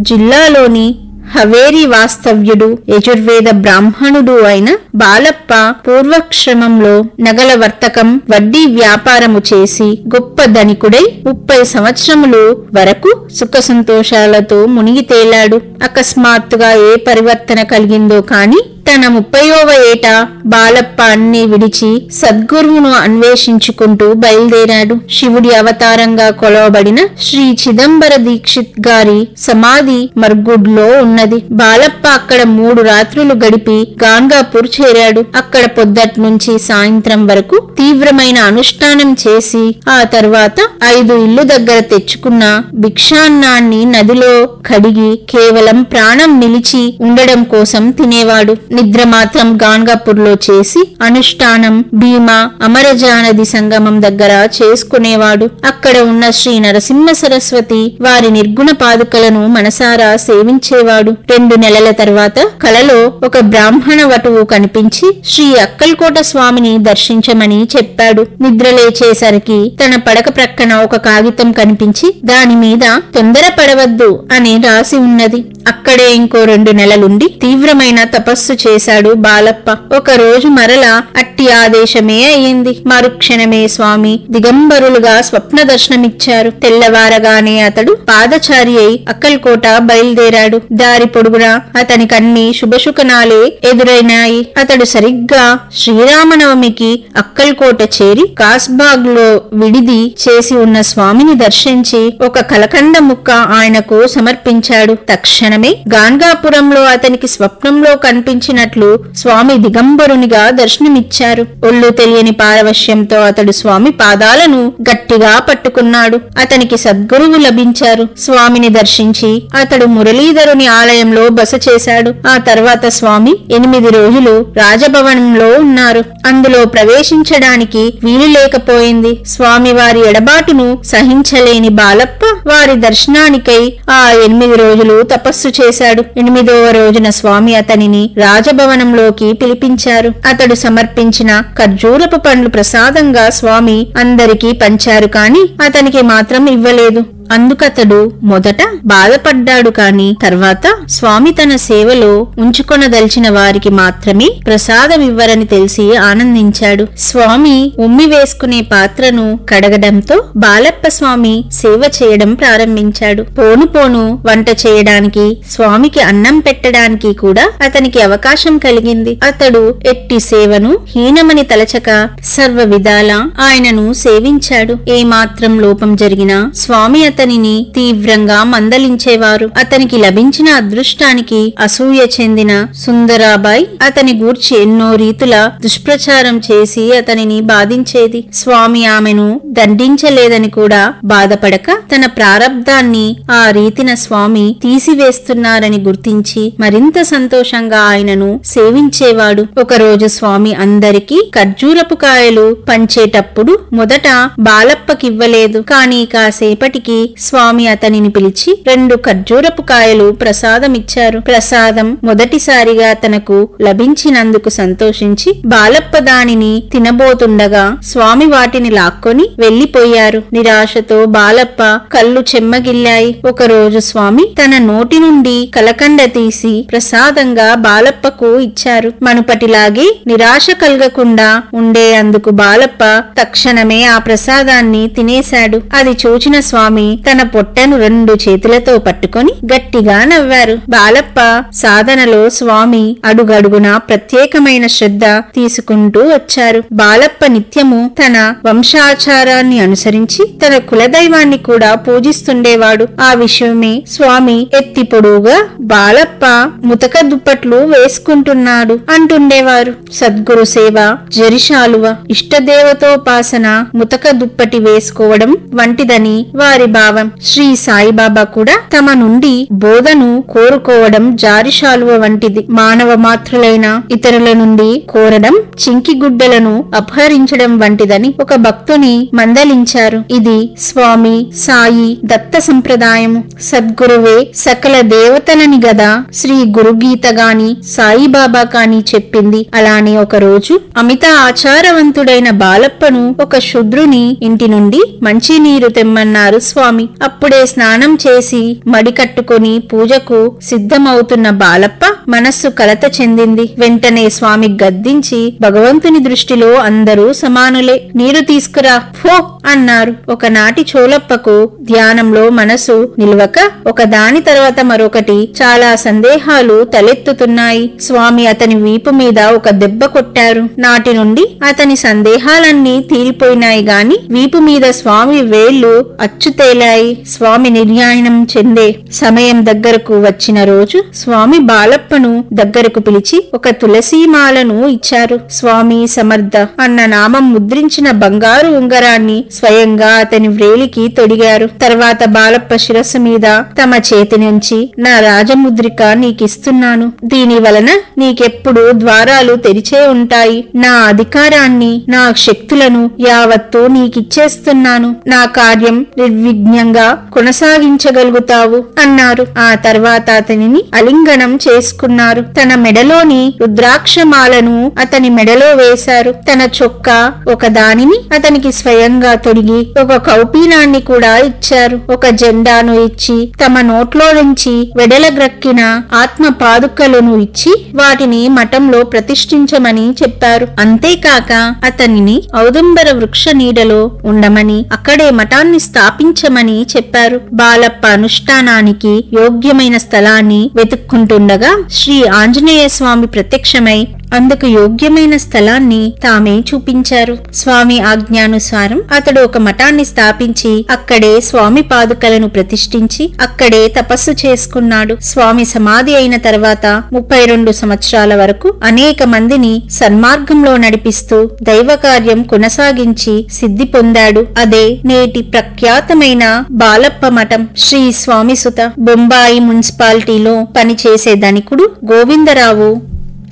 జిల్లాలోని హవేరి వాస్తవ్యుడు యజుర్వేద బ్రాహ్మణుడు అయిన బాలప్ప పూర్వక్షమంలో నగల వర్తకం వడ్డీ వ్యాపారము చేసి గొప్ప ధనికుడై 30 సంవత్సరములు వరకు సుఖ సంతోషాలతో మునిగి తేలాడు. అకస్మాత్తుగా ఏ పరివర్తన కలిగిందో కాని తన 30వ ఏట బాలప్ప అన్ని విడిచి సద్గురువును అన్వేషించుకుంటూ బయలుదేరాడు. శివుడి అవతారంగా కొలవబడిన శ్రీ చిదంబర దీక్షిత్ గారి సమాధి మర్గుడ్లో ఉన్నది. బాలప్ప అక్కడ 3 రాత్రులు గడిపి గాన్గాపూర్ చేరాడు. అక్కడ పొద్దటి నుంచి సాయంత్రం వరకు తీవ్రమైన అనుష్ఠానం చేసి ఆ తర్వాత 5 ఇల్లు దగ్గర తెచ్చుకున్న భిక్షాన్నాన్ని నదిలో కడిగి కేవలం ప్రాణం నిలిచి ఉండడం కోసం తినేవాడు. నిద్ర మాత్రం గాన్గాపూర్లో చేసి అనుష్ఠానం భీమా అమరజానది సంగమం దగ్గర చేసుకునేవాడు. అక్కడ ఉన్న శ్రీ నరసింహ సరస్వతి వారి నిర్గుణ పాదుకలను మనసారా సేవించేవాడు. 2 నెలల తర్వాత కలలో ఒక బ్రాహ్మణ వటువు కనిపించి శ్రీ అక్కల్కోట స్వామిని దర్శించమని చెప్పాడు. నిద్ర లేచేసరికి తన పడక ప్రక్కన ఒక కాగితం కనిపించి దాని మీద తొందరపడవద్దు అని రాసి ఉన్నది. అక్కడే ఇంకో 2 నెలలుండి తీవ్రమైన తపస్సు చేశాడు బాలప్ప. ఒక రోజు మరలా అట్టి ఆదేశమే అయ్యింది. మరుక్షణమే స్వామి దిగంబరులుగా స్వప్న దర్శనమిచ్చారు. తెల్లవారగానే అతడు పాదచారి అయి అక్కల్కోట బయలుదేరాడు. దారి పొడుగునా అతనికన్ని శుభశుకనాలే ఎదురైనాయి. అతడు సరిగ్గా శ్రీరామనవమికి అక్కల్కోట చేరి కాస్బాగ్ లో విడిది చేసి ఉన్న స్వామిని దర్శించి ఒక కలకండ ముక్క ఆయనకు సమర్పించాడు. తక్షణమే గాన్గాపురంలో అతనికి స్వప్నంలో కనిపించినట్లు స్వామి దిగంబరునిగా దర్శనమిచ్చారు. ఒళ్ళు తెలియని పారవశ్యంతో అతడు స్వామి పాదాలను గట్టిగా పట్టుకున్నాడు. అతనికి సద్గురువు లభించారు. స్వామిని దర్శించి అతడు మురళీధరుని ఆలయంలో బస చేశాడు. ఆ తర్వాత స్వామి 8 రోజులు రాజభవనంలో ఉన్నారు. అందులో ప్రవేశించడానికి వీలు లేకపోయింది. స్వామి వారి ఎడబాటును సహించలేని బాలప్ప వారి దర్శనానికై ఆ 8 రోజులు తపస్సు చేశాడు. 8వ రోజున స్వామి అతనిని రాజభవనంలోకి పిలిపించారు. అతడు సమర్పించిన ఖర్జూరపు పండ్లు ప్రసాదంగా స్వామి అందరికీ పంచారు. కాని అతనికి మాత్రం ఇవ్వలేదు. అందుకతడు మొదట బాధపడ్డాడు. కాని తర్వాత స్వామి తన సేవలో ఉంచుకొనదలిచిన వారికి మాత్రమే ప్రసాదం ఇవ్వరని తెలిసి ఆనందించాడు. స్వామి ఉమ్మి వేసుకునే పాత్రను కడగడంతో బాలప్ప స్వామి సేవ చేయడం ప్రారంభించాడు. పోను పోను వంట చేయడానికి స్వామికి అన్నం పెట్టడానికి కూడా అతనికి అవకాశం కలిగింది. అతడు ఎట్టి సేవను హీనమని తలచక సర్వ విధాలా ఆయనను సేవించాడు. ఏమాత్రం లోపం జరిగినా స్వామి అతనిని తీవ్రంగా మందలించేవారు. అతనికి లభించిన అదృష్టానికి అసూయ చెందిన సుందరాబాయి అతని గూర్చి ఎన్నో రీతుల దుష్ప్రచారం చేసి అతనిని బాధించేది. స్వామి ఆమెను దండించలేదని కూడా బాధపడక తన ప్రారబ్ధాన్ని ఆ రీతిన స్వామి తీసివేస్తున్నారని గుర్తించి మరింత సంతోషంగా ఆయనను సేవించేవాడు. ఒకరోజు స్వామి అందరికీ ఖర్జూరపు కాయలు పంచేటప్పుడు మొదట బాలప్పకివ్వలేదు. కాని కాసేపటికి స్వామి అతనిని పిలిచి 2 ఖర్జూరపు కాయలు ప్రసాదమిచ్చారు. ప్రసాదం మొదటిసారిగా తనకు లభించినందుకు సంతోషించి బాలప్ప దానిని తినబోతుండగా స్వామి వాటిని లాక్కొని వెళ్లిపోయారు. నిరాశతో బాలప్ప కళ్ళు చెమ్మగిల్లాయి. ఒకరోజు స్వామి తన నోటి నుండి కలకండ తీసి ప్రసాదంగా బాలప్పకు ఇచ్చారు. మనుపటిలాగే నిరాశ కలగకుండా ఉండే అందుకు బాలప్ప తక్షణమే ఆ ప్రసాదాన్ని తినేశాడు. అది చూచిన స్వామి తన పొట్టను 2 చేతులతో పట్టుకొని గట్టిగా నవ్వారు. బాలప్ప సాధనలో స్వామి అడుగడుగునా ప్రత్యేకమైన శ్రద్ధ తీసుకుంటూ వచ్చారు. బాలప్ప నిత్యము తన వంశాచారాన్ని అనుసరించి తన కులదైవాన్ని కూడా పూజిస్తుండేవాడు. ఆ విషయమే స్వామి ఎత్తి పొడువుగా బాలప్ప ముతక దుప్పట్లు వేసుకుంటున్నాడు అంటుండేవారు. సద్గురు సేవ, జరిశాలువ, ఇష్టదేవతోపాసన ముతక దుప్పటి వేసుకోవడం వంటిదని వారి భావం. శ్రీ సాయిబాబా కూడా తమ నుండి బోధను కోరుకోవడం జారిశాలువ వంటిది. మానవ మాతృలైన ఇతరుల నుండి కోరడం చింకి గుడ్డలను అపహరించడం వంటిదని ఒక భక్తుని మందలించారు. ఇది స్వామి సాయి దత్త సంప్రదాయము. సద్గురువే సకల దేవతలని గదా శ్రీ గురుగీత గాని సాయిబాబా కాని చెప్పింది. అలానే ఒక రోజు అమిత ఆచారవంతుడైన బాలప్పను ఒక శుద్రుని ఇంటి నుండి మంచినీరు తెమ్మన్నారు స్వామి. అప్పుడే స్నానం చేసి వేసి మడికట్టుకుని పూజకు సిద్ధమవుతున్న బాలప్ప మనస్సు కలత చెందింది. వెంటనే స్వామి గద్దించి, భగవంతుని దృష్టిలో అందరూ సమానులే, నీరు తీసుకురా ఫో అన్నారు. ఒకనాటి చోలప్పకు ధ్యానంలో మనసు నిలవక ఒకదాని తర్వాత మరొకటి చాలా సందేహాలు తలెత్తుతున్నాయి. స్వామి అతని వీపు మీద ఒక దెబ్బ కొట్టారు. నాటి నుండి అతని సందేహాలన్నీ తీరిపోయినాయి గాని వీపు మీద స్వామి వేళ్లు అచ్చుతేలాయి. స్వామి నిర్యాణం చెందే సమయం దగ్గరకు వచ్చిన రోజు స్వామి బాలప్పను దగ్గరకు పిలిచి ఒక తులసీమాలను ఇచ్చారు. స్వామి సమర్థ అన్న నామం ముద్రించిన బంగారు ఉంగరాన్ని స్వయంగా అతని వ్రేలికి తొడిగారు. తర్వాత బాలప్ప శిరస్సు మీద తమ చేతి నుంచి, నా రాజముద్రిక నీకిస్తున్నాను, దీని వలన నీకెప్పుడు ద్వారాలు తెరిచే ఉంటాయి, నా అధికారాన్ని నా శక్తులను యావత్తూ నీకిచ్చేస్తున్నాను, నా కార్యం నిర్విఘ్నంగా కొనసాగించగలుగుతావు అన్నారు. ఆ తర్వాత అతనిని అలింగనం చేసుకున్నారు. తన మెడలోని రుద్రాక్షమాలను అతని మెడలో వేశారు. తన చొక్కా ఒక దానిని అతనికి స్వయంగా తొడిగి ఒక కౌపీనాన్ని కూడా ఇచ్చారు. ఒక జెండాను ఇచ్చి తమ నోట్లో నుంచి వెడలగ్రక్కిన ఆత్మ పాదుకలను ఇచ్చి వాటిని మఠంలో ప్రతిష్ఠించమని చెప్పారు. అంతేకాక అతనిని ఔదుంబర వృక్ష నీడలో ఉండమని, అక్కడే మఠాన్ని స్థాపించమని చెప్పారు. బాలప్ప అనుష్ఠానానికి యోగ్యమైన స్థలాన్ని వెతుక్కుంటుండగా శ్రీ ఆంజనేయ స్వామి ప్రత్యక్షమై అందుకు యోగ్యమైన స్థలాన్ని తామే చూపించారు. స్వామి ఆజ్ఞానుసారం అతడు ఒక మఠాన్ని స్థాపించి అక్కడే స్వామి పాదుకలను ప్రతిష్ఠించి అక్కడే తపస్సు చేసుకున్నాడు. స్వామి సమాధి అయిన తర్వాత 32 సంవత్సరాల వరకు అనేక మందిని సన్మార్గంలో నడిపిస్తూ దైవ కార్యం కొనసాగించి సిద్ధి పొందాడు. అదే నేటి ప్రఖ్యాతమైన బాలప్ప మఠం. శ్రీ స్వామిసుత బొంబాయి మున్సిపాలిటీలో పనిచేసే ధనికుడు గోవిందరావు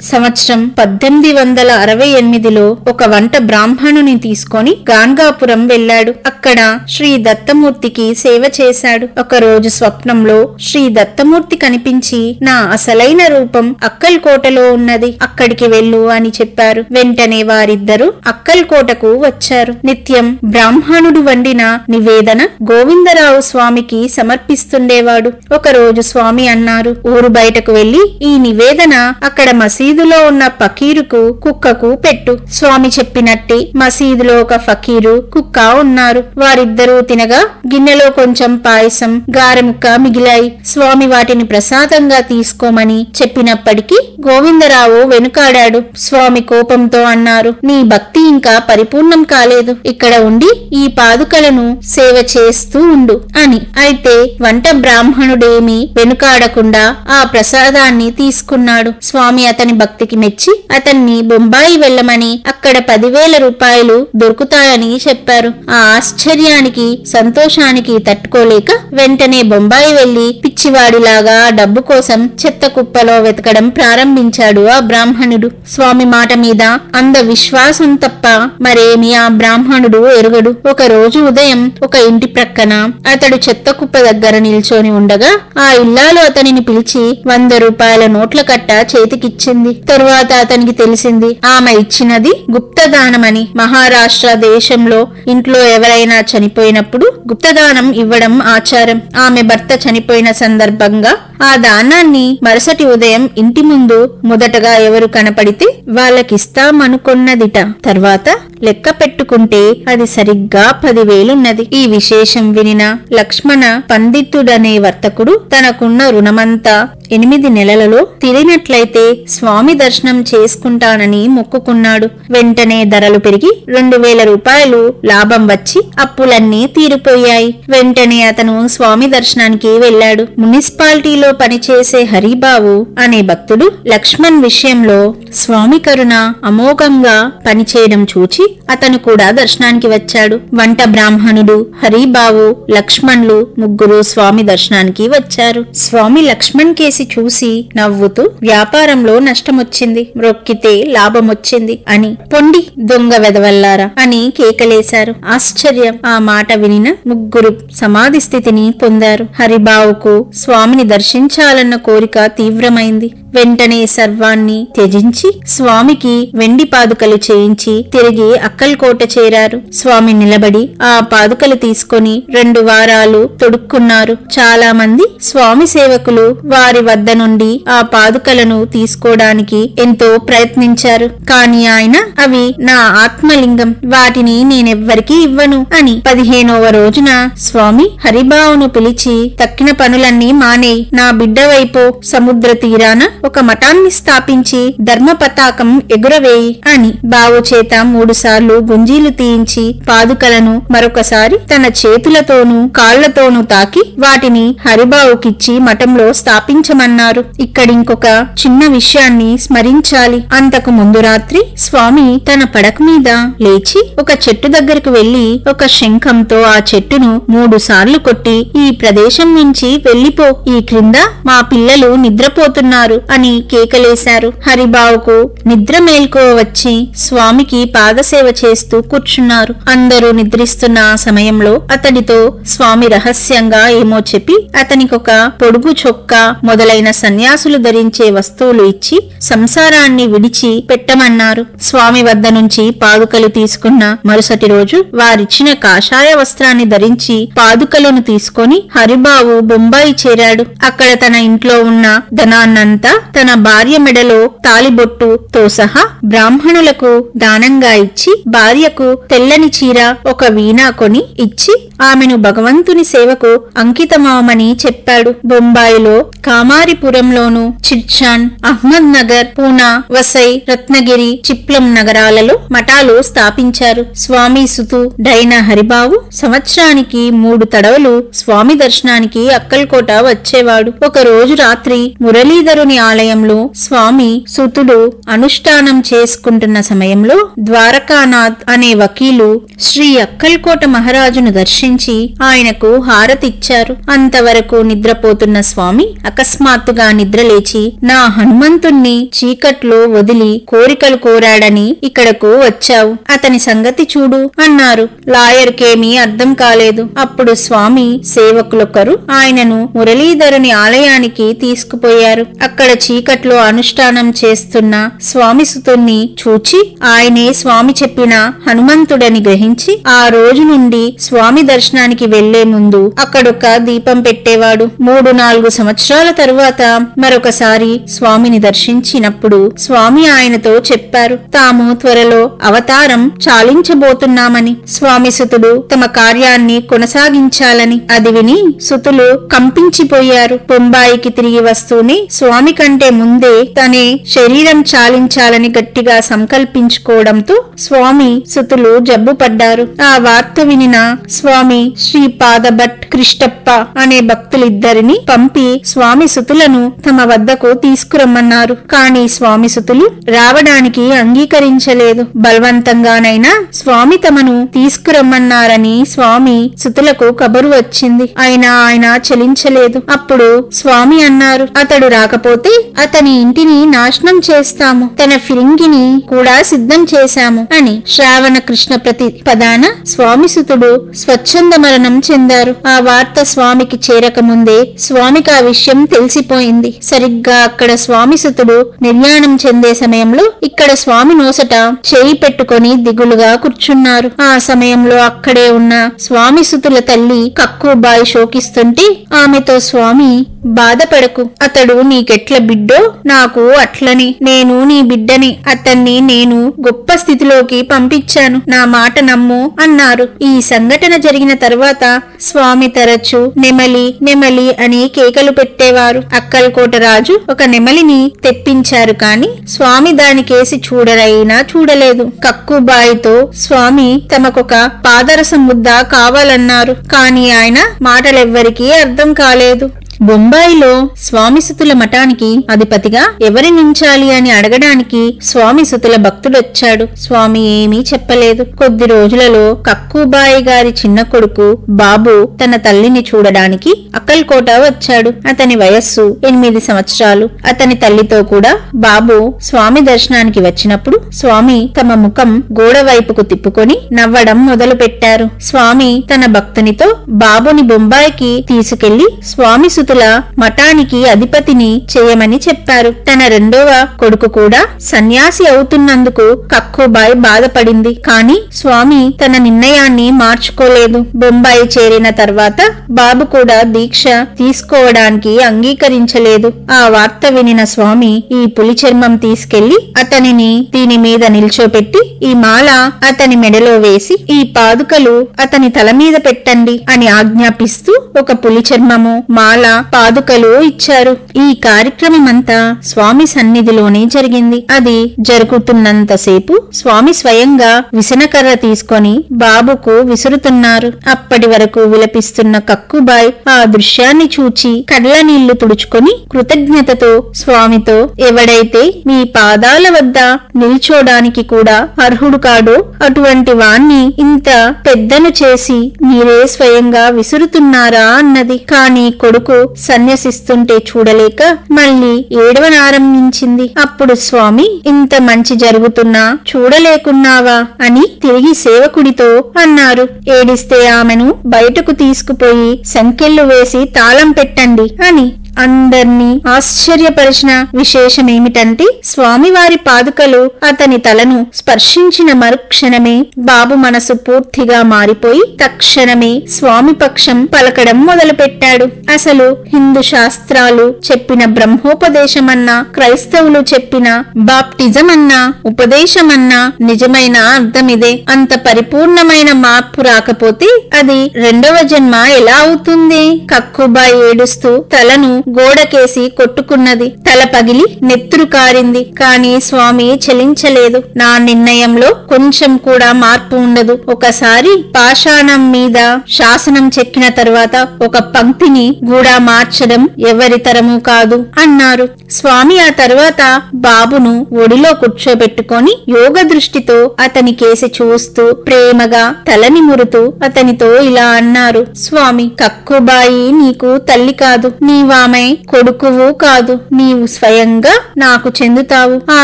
సంవత్సరం 1868లో ఒక వంట బ్రాహ్మణుని తీసుకొని గాన్గాపురం వెళ్లాడు. అక్కడ శ్రీ దత్తమూర్తికి సేవ చేశాడు. ఒకరోజు స్వప్నంలో శ్రీ దత్తమూర్తి కనిపించి, నా అసలైన రూపం అక్కల్కోటలో ఉన్నది, అక్కడికి వెళ్ళు అని చెప్పారు. వెంటనే వారిద్దరూ అక్కల్కోటకు వచ్చారు. నిత్యం బ్రాహ్మణుడు వండిన నివేదన గోవిందరావు స్వామికి సమర్పిస్తుండేవాడు. ఒకరోజు స్వామి అన్నారు, ఊరు బయటకు వెళ్లి ఈ నివేదన అక్కడ మసీదులో ఉన్న ఫకీరుకు కుక్కకు పెట్టు. స్వామి చెప్పినట్టే మసీదులో ఒక ఫకీరు కుక్క ఉన్నారు. వారిద్దరూ తినగా గిన్నెలో కొంచెం పాయసం గారెముక్క మిగిలాయి. స్వామి వాటిని ప్రసాదంగా తీసుకోమని చెప్పినప్పటికీ గోవిందరావు వెనుకాడాడు. స్వామి కోపంతో అన్నారు, నీ భక్తి ఇంకా పరిపూర్ణం కాలేదు, ఇక్కడ ఉండి ఈ పాదుకలను సేవ చేస్తూ ఉండు అని. అయితే వంట బ్రాహ్మణుడేమీ వెనుకాడకుండా ఆ ప్రసాదాన్ని తీసుకున్నాడు. స్వామి అతని భక్తికి మెచ్చి అతన్ని బొంబాయి వెళ్లమని, అక్కడ 10,000 రూపాయలు దొరుకుతాయని చెప్పారు. ఆ ఆశ్చర్యానికి సంతోషానికి తట్టుకోలేక వెంటనే బొంబాయి వెళ్లి పిచ్చివాడిలాగా డబ్బు కోసం చెత్త కుప్పలో వెతకడం ప్రారంభించాడు ఆ బ్రాహ్మణుడు. స్వామి మాట మీద అంద విశ్వాసం తప్ప మరేమి ఆ బ్రాహ్మణుడు ఎరుగడు. ఒక రోజు ఉదయం ఒక ఇంటి ప్రక్కన అతడు చెత్త కుప్ప దగ్గర నిల్చొని ఉండగా ఆ ఇల్లాలు అతనిని పిలిచి 100 రూపాయల నోట్ల కట్ట చేతికిచ్చింది. తరువాత అతనికి తెలిసింది ఆమె ఇచ్చినది గుప్తదానమని. మహారాష్ట్ర దేశంలో ఇంట్లో ఎవరైనా చనిపోయినప్పుడు గుప్తదానం ఇవ్వడం ఆచారం. ఆమె భర్త చనిపోయిన సందర్భంగా ఆ దానాన్ని మరుసటి ఉదయం ఇంటి ముందు మొదటగా ఎవరు కనపడితే వాళ్ళకిస్తామనుకొన్నదిట. తర్వాత లెక్క పెట్టుకుంటే అది సరిగ్గా 10,000 ఈ విశేషం వినిన లక్ష్మణ పండితుడనే వర్తకుడు తనకున్న రుణమంతా 8 నెలలలో తీరినట్లయితే స్వామి దర్శనం చేసుకుంటానని మొక్కుకున్నాడు. వెంటనే ధరలు పెరిగి 2,000 రూపాయలు లాభం వచ్చి అప్పులన్నీ తీరిపోయాయి. వెంటనే అతను స్వామి దర్శనానికి వెళ్లాడు. మున్సిపాలిటీలో పనిచేసే హరిబాబు అనే భక్తుడు లక్ష్మణ్ విషయంలో స్వామి కరుణ అమోఘంగా పనిచేయడం చూచి అతను కూడా దర్శనానికి వచ్చాడు. వంట బ్రాహ్మణుడు, హరిబాబు, లక్ష్మణ్లు ముగ్గురు స్వామి దర్శనానికి వచ్చారు. స్వామి లక్ష్మణ్ కేసి కేసి చూసి నవ్వుతూ, వ్యాపారంలో నష్టమొచ్చింది, మ్రొక్కితే లాభమొచ్చింది అని, పొండి దొంగ వెదవల్లారా అని కేకలేశారు. ఆశ్చర్యం! ఆ మాట వినిన ముగ్గురు సమాధి స్థితిని పొందారు. హరిబావుకు స్వామిని దర్శించాలన్న కోరిక తీవ్రమైంది. వెంటనే సర్వాన్ని త్యజించి స్వామికి వెండి పాదుకలు చేయించి తిరిగి అక్కల్కోట చేరారు. స్వామి నిలబడి ఆ పాదుకలు తీసుకొని 2 వారాలు తొడుక్కున్నారు. చాలా మంది స్వామి సేవకులు వారి వద్ద నుండి ఆ పాదుకలను తీసుకోవడానికి ఎంతో ప్రయత్నించారు. కాని ఆయన, అవి నా ఆత్మలింగం, వాటిని నేనెవ్వరికీ ఇవ్వను అని 15వ రోజున స్వామి హరిబావును పిలిచి, తక్కిన పనులన్నీ మానేయి, నా బిడ్డ వైపు సముద్ర తీరాన ఒక మఠాన్ని స్థాపించి ధర్మ పతాకం ఎగురవేయి అని బావు చేత 3 సార్లు గుంజీలు తీయించి పాదుకలను మరొకసారి తన చేతులతోనూ కాళ్లతోనూ తాకి వాటిని హరిబావుకిచ్చి మఠంలో స్థాపించమన్నారు. ఇక్కడింకొక చిన్న విషయాన్ని స్మరించాలి. అంతకు ముందు రాత్రి స్వామి తన పడక మీద లేచి ఒక చెట్టు దగ్గరకు వెళ్లి ఒక శంఖంతో ఆ చెట్టును 3 సార్లు కొట్టి, ఈ ప్రదేశం నుంచి వెళ్లిపో, ఈ క్రింద మా పిల్లలు నిద్రపోతున్నారు అని కేకలేశారు. హరిబావుకు నిద్ర మేల్కో వచ్చి స్వామికి పాదసేవ చేస్తూ కూర్చున్నారు. అందరూ నిద్రిస్తున్న ఆ సమయంలో అతడితో స్వామి రహస్యంగా ఏమో చెప్పి అతనికొక పొడుగు చొక్కా మొదలైన సన్యాసులు ధరించే వస్తువులు ఇచ్చి సంసారాన్ని విడిచి పెట్టమన్నారు. స్వామి వద్ద నుంచి పాదుకలు తీసుకున్న మరుసటి రోజు వారిచ్చిన కాషాయ వస్త్రాన్ని ధరించి పాదుకలను తీసుకొని హరిబావు బొంబాయి చేరాడు. అక్కడ తన ఇంట్లో ఉన్న ధనాన్నంతా తన భార్య మెడలో తాలిబొట్టుతో సహా బ్రాహ్మణులకు దానంగా ఇచ్చి, భార్యకు తెల్లని చీర, ఒక వీణా కొని ఇచ్చి ఆమెను భగవంతుని సేవకు అంకితమవమని చెప్పాడు. బొంబాయిలో కామారిపురంలోను, చిర్చాన్, అహ్మద్ నగర్, పూనా, వసై, రత్నగిరి, చిప్లం నగరాలలో మఠాలు స్థాపించారు. స్వామి సుతు డైన హరిబావు సంవత్సరానికి 3 తడవలు స్వామి దర్శనానికి అక్కల్కోట వచ్చేవాడు. ఒక రోజు రాత్రి మురళీధరుని ఆలయంలో స్వామి సుతుడు అనుష్ఠానం చేసుకుంటున్న సమయంలో ద్వారకానాథ్ అనే వకీలు శ్రీ అక్కల్కోట మహారాజును దర్శించి ఆయనకు హారతిచ్చారు. అంతవరకు నిద్రపోతున్న స్వామి అకస్మాత్తుగా నిద్రలేచి, నా హనుమంతుణ్ణి చీకట్లో వదిలి కోరికలు కోరాడని ఇక్కడకు వచ్చావు, అతని సంగతి చూడు అన్నారు. లాయర్కేమీ అర్థం కాలేదు. అప్పుడు స్వామి సేవకులొకరు ఆయనను మురళీధరుని ఆలయానికి తీసుకుపోయారు. అక్కడ చీకట్లో అనుష్ఠానం చేస్తున్న స్వామి సుతుణ్ణి చూచి ఆయనే స్వామి చెప్పిన హనుమంతుడని గ్రహించి ఆ రోజు నుండి స్వామి దర్శనానికి వెళ్లే ముందు అక్కడొక దీపం పెట్టేవాడు. 3-4 సంవత్సరాల తరువాత మరొకసారి స్వామిని దర్శించినప్పుడు స్వామి ఆయనతో చెప్పారు, తాము త్వరలో అవతారం చాలించబోతున్నామని, స్వామి సుతుడు తమ కార్యాన్ని కొనసాగించాలని. అది విని సుతులు కంపించిపోయారు. బొంబాయికి తిరిగి వస్తూనే స్వామి కంటే ముందే తనే శరీరం చాలించాలని గట్టిగా సంకల్పించుకోవడంతో స్వామి సుతులు జబ్బుపడ్డారు. ఆ వార్త వినిన స్వామి శ్రీపాద భట్, కృష్ణప్ప అనే భక్తులిద్దరిని పంపి స్వామి సుతులను తమ వద్దకు తీసుకురమ్మన్నారు. కాని స్వామి సుతులు రావడానికి అంగీకరించలేదు. బలవంతంగానైనా స్వామి తమను తీసుకురమ్మన్నారని స్వామి సుతులకు కబురు వచ్చింది. అయినా ఆయన చలించలేదు. అప్పుడు స్వామి అన్నారు, అతడు రాకపోతే అతని ఇంటిని నాశనం చేస్తాము, తన ఫిరింగిని కూడా సిద్ధం చేశాము అని. శ్రావణ కృష్ణ ప్రతిపదాన స్వామి సుతుడు స్వచ్ఛంద మరణం చెందారు. ఆ వార్త స్వామికి చేరకముందే స్వామికి ఆ విషయం తెలిసిపోయింది. సరిగ్గా అక్కడ స్వామి సుతుడు నిర్యాణం చెందే సమయంలో ఇక్కడ స్వామి నోసట చేయి పెట్టుకొని దిగులుగా కూర్చున్నారు. ఆ సమయంలో అక్కడే ఉన్న స్వామి సుతుల తల్లి కక్కుబాయి శోకిస్తుంటే ఆమెతో స్వామి, బాధపడకు, అతడు నీకెట్ల బిడ్డో నాకు అట్లని, నేను నీ బిడ్డని, అతన్ని నేను గొప్ప స్థితిలోకి పంపించాను, నా మాట నమ్ము అన్నారు. ఈ సంఘటన జరిగిన తర్వాత స్వామి తరచు నెమలి నెమలి అని కేకలు పెట్టేవారు. అక్కల్కోట రాజు ఒక నెమలిని తెప్పించారు, కాని స్వామి దానికేసి చూడరైనా చూడలేదు. కక్కుబాయితో స్వామి తమకొక పాదరసం ముద్ద కావాలన్నారు. కాని ఆయన మాటలెవ్వరికీ అర్థం కాలేదు. బొంబాయిలో స్వామిసుతుల మఠానికి అధిపతిగా ఎవరి నుంచాలి అని అడగడానికి స్వామిసుతుల భక్తుడొచ్చాడు. స్వామి ఏమీ చెప్పలేదు. కొద్ది రోజులలో కక్కుబాయి గారి చిన్న కొడుకు బాబు తన తల్లిని చూడడానికి అక్కల్కోట వచ్చాడు. అతని వయస్సు 8 సంవత్సరాలు. అతని తల్లితో కూడా బాబు స్వామి దర్శనానికి వచ్చినప్పుడు స్వామి తమ ముఖం గోడ వైపుకు తిప్పుకొని నవ్వడం మొదలు పెట్టారు. స్వామి తన భక్తునితో బాబుని బొంబాయికి తీసుకెళ్లి స్వామిసుతుల మఠానికి అధిపతిని చేయమని చెప్పారు. తన రెండవ కొడుకు కూడా సన్యాసి అవుతున్నందుకు కక్కుబాయి బాధపడింది. కాని స్వామి తన నిర్ణయాన్ని మార్చుకోలేదు. బొంబాయి చేరిన తర్వాత బాబు కూడా దీక్ష తీసుకోవడానికి అంగీకరించలేదు. ఆ వార్త వినిన స్వామి ఈ పులి చర్మం తీసుకెళ్లి అతనిని దీని మీద నిల్చోపెట్టి ఈ మాల అతని మెడలో వేసి ఈ పాదుకలు అతని తల మీద పెట్టండి అని ఆజ్ఞాపిస్తూ ఒక పులి చర్మము, మాల, పాదుకలు ఇచ్చారు. ఈ కార్యక్రమమంతా స్వామి సన్నిధిలోనే జరిగింది. అది జరుగుతున్నంతసేపు స్వామి స్వయంగా విసనకర్ర తీసుకొని బాబుకు విసురుతున్నారు. అప్పటి వరకు విలపిస్తున్న కక్కుబాయ్ ఆ దృశ్యాన్ని చూచి కళ్ళ నీళ్లు తుడుచుకొని కృతజ్ఞతతో స్వామితో, ఎవడైతే మీ పాదాల వద్ద నిల్చోడానికి కూడా అర్హుడు కాడో అటువంటి వాణ్ణి ఇంత పెద్దను చేసి మీరే స్వయంగా విసురుతున్నారా అన్నది. కాని కొడుకు సన్యసిస్తుంటే చూడలేక మళ్లీ ఏడవనారంభించింది. అప్పుడు స్వామి, ఇంత మంచి జరుగుతున్నా చూడలేకున్నావా అని తిరిగి సేవకుడితో అన్నారు. ఏడిస్తే ఆమెను బయటకు తీసుకుపోయి సంకెళ్లు వేసి తాళం పెట్టండి అని. అందర్నీ ఆశ్చర్యపరిచిన విశేషమేమిటంటే స్వామివారి పాదుకలు అతని తలను స్పర్శించిన మరుక్షణమే బాబు మనసు పూర్తిగా మారిపోయి తక్షణమే స్వామి పక్షం పలకడం మొదలుపెట్టాడు. అసలు హిందూ శాస్త్రాలు చెప్పిన బ్రహ్మోపదేశమన్నా, క్రైస్తవులు చెప్పిన బాప్టిజం అన్నా, ఉపదేశమన్నా నిజమైన అర్థమిదే. అంత పరిపూర్ణమైన మార్పు రాకపోతే అది రెండవ జన్మ ఎలా అవుతుంది? కక్కుబాయి ఏడుస్తూ తలను గోడకేసి కొట్టుకున్నది. తల పగిలి నెత్తురు కారింది. కాని స్వామి చలించలేదు. నా నిర్ణయంలో కొంచెం కూడా మార్పు ఉండదు. ఒకసారి పాషాణం మీద శాసనం చెక్కిన తర్వాత ఒక పంక్తిని కూడా మార్చడం ఎవరి తరము కాదు అన్నారు. స్వామి ఆ తర్వాత బాబును ఒడిలో కూర్చోబెట్టుకొని యోగ దృష్టితో అతని కేసి చూస్తూ ప్రేమగా తలని మురుతూ అతనితో ఇలా అన్నారు. స్వామి, కక్కుబాయి నీకు తల్లి కాదు, నీవామె కొడుకువు కాదు, నీవు స్వయంగా నాకు చెందుతావు. ఆ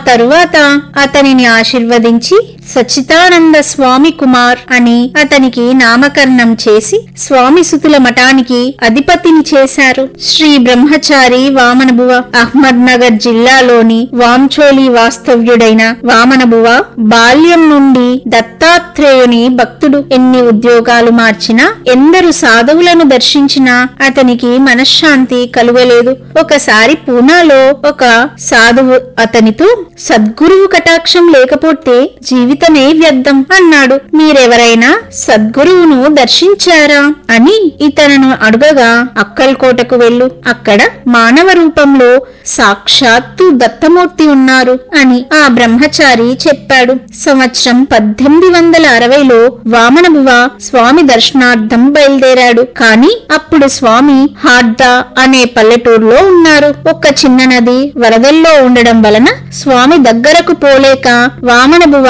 తరువాత అతనిని ఆశీర్వదించి సచ్చిదానంద స్వామి కుమార్ అని అతనికి నామకరణం చేసి స్వామిసుతుల మఠానికి అధిపతిని చేశారు. శ్రీ బ్రహ్మచారి వామనబువ అహ్మద్ నగర్ జిల్లాలోని వాంచోలి వాస్తవ్యుడైన వామనబువ బాల్యం నుండి దత్తాత్రేయుని భక్తుడు. ఎన్ని ఉద్యోగాలు మార్చినా, ఎందరు సాధువులను దర్శించినా అతనికి మనశ్శాంతి కలుగలేదు. ఒకసారి పూనాలో ఒక సాధువు అతనితో, సద్గురువు కటాక్షం లేకపోతే జీవితమే వ్యర్థం అన్నాడు. మీరెవరైనా సద్గురువును దర్శించారా అని ఇతను అడుగగా, అక్కల్కోటకు వెళ్ళు, అక్కడ మానవ రూపంలో సాక్షాత్తు దత్తమూర్తి ఉన్నారు అని ఆ బ్రహ్మచారి చెప్పాడు. సంవత్సరం 1860లో వామనబువ స్వామి దర్శనార్థం బయలుదేరాడు. కాని అప్పుడు స్వామి హార్దా అనే పల్లెటూరులో ఉన్నారు. ఒక చిన్న నది వరదల్లో ఉండడం వలన స్వామి దగ్గరకు పోలేక వామనబువ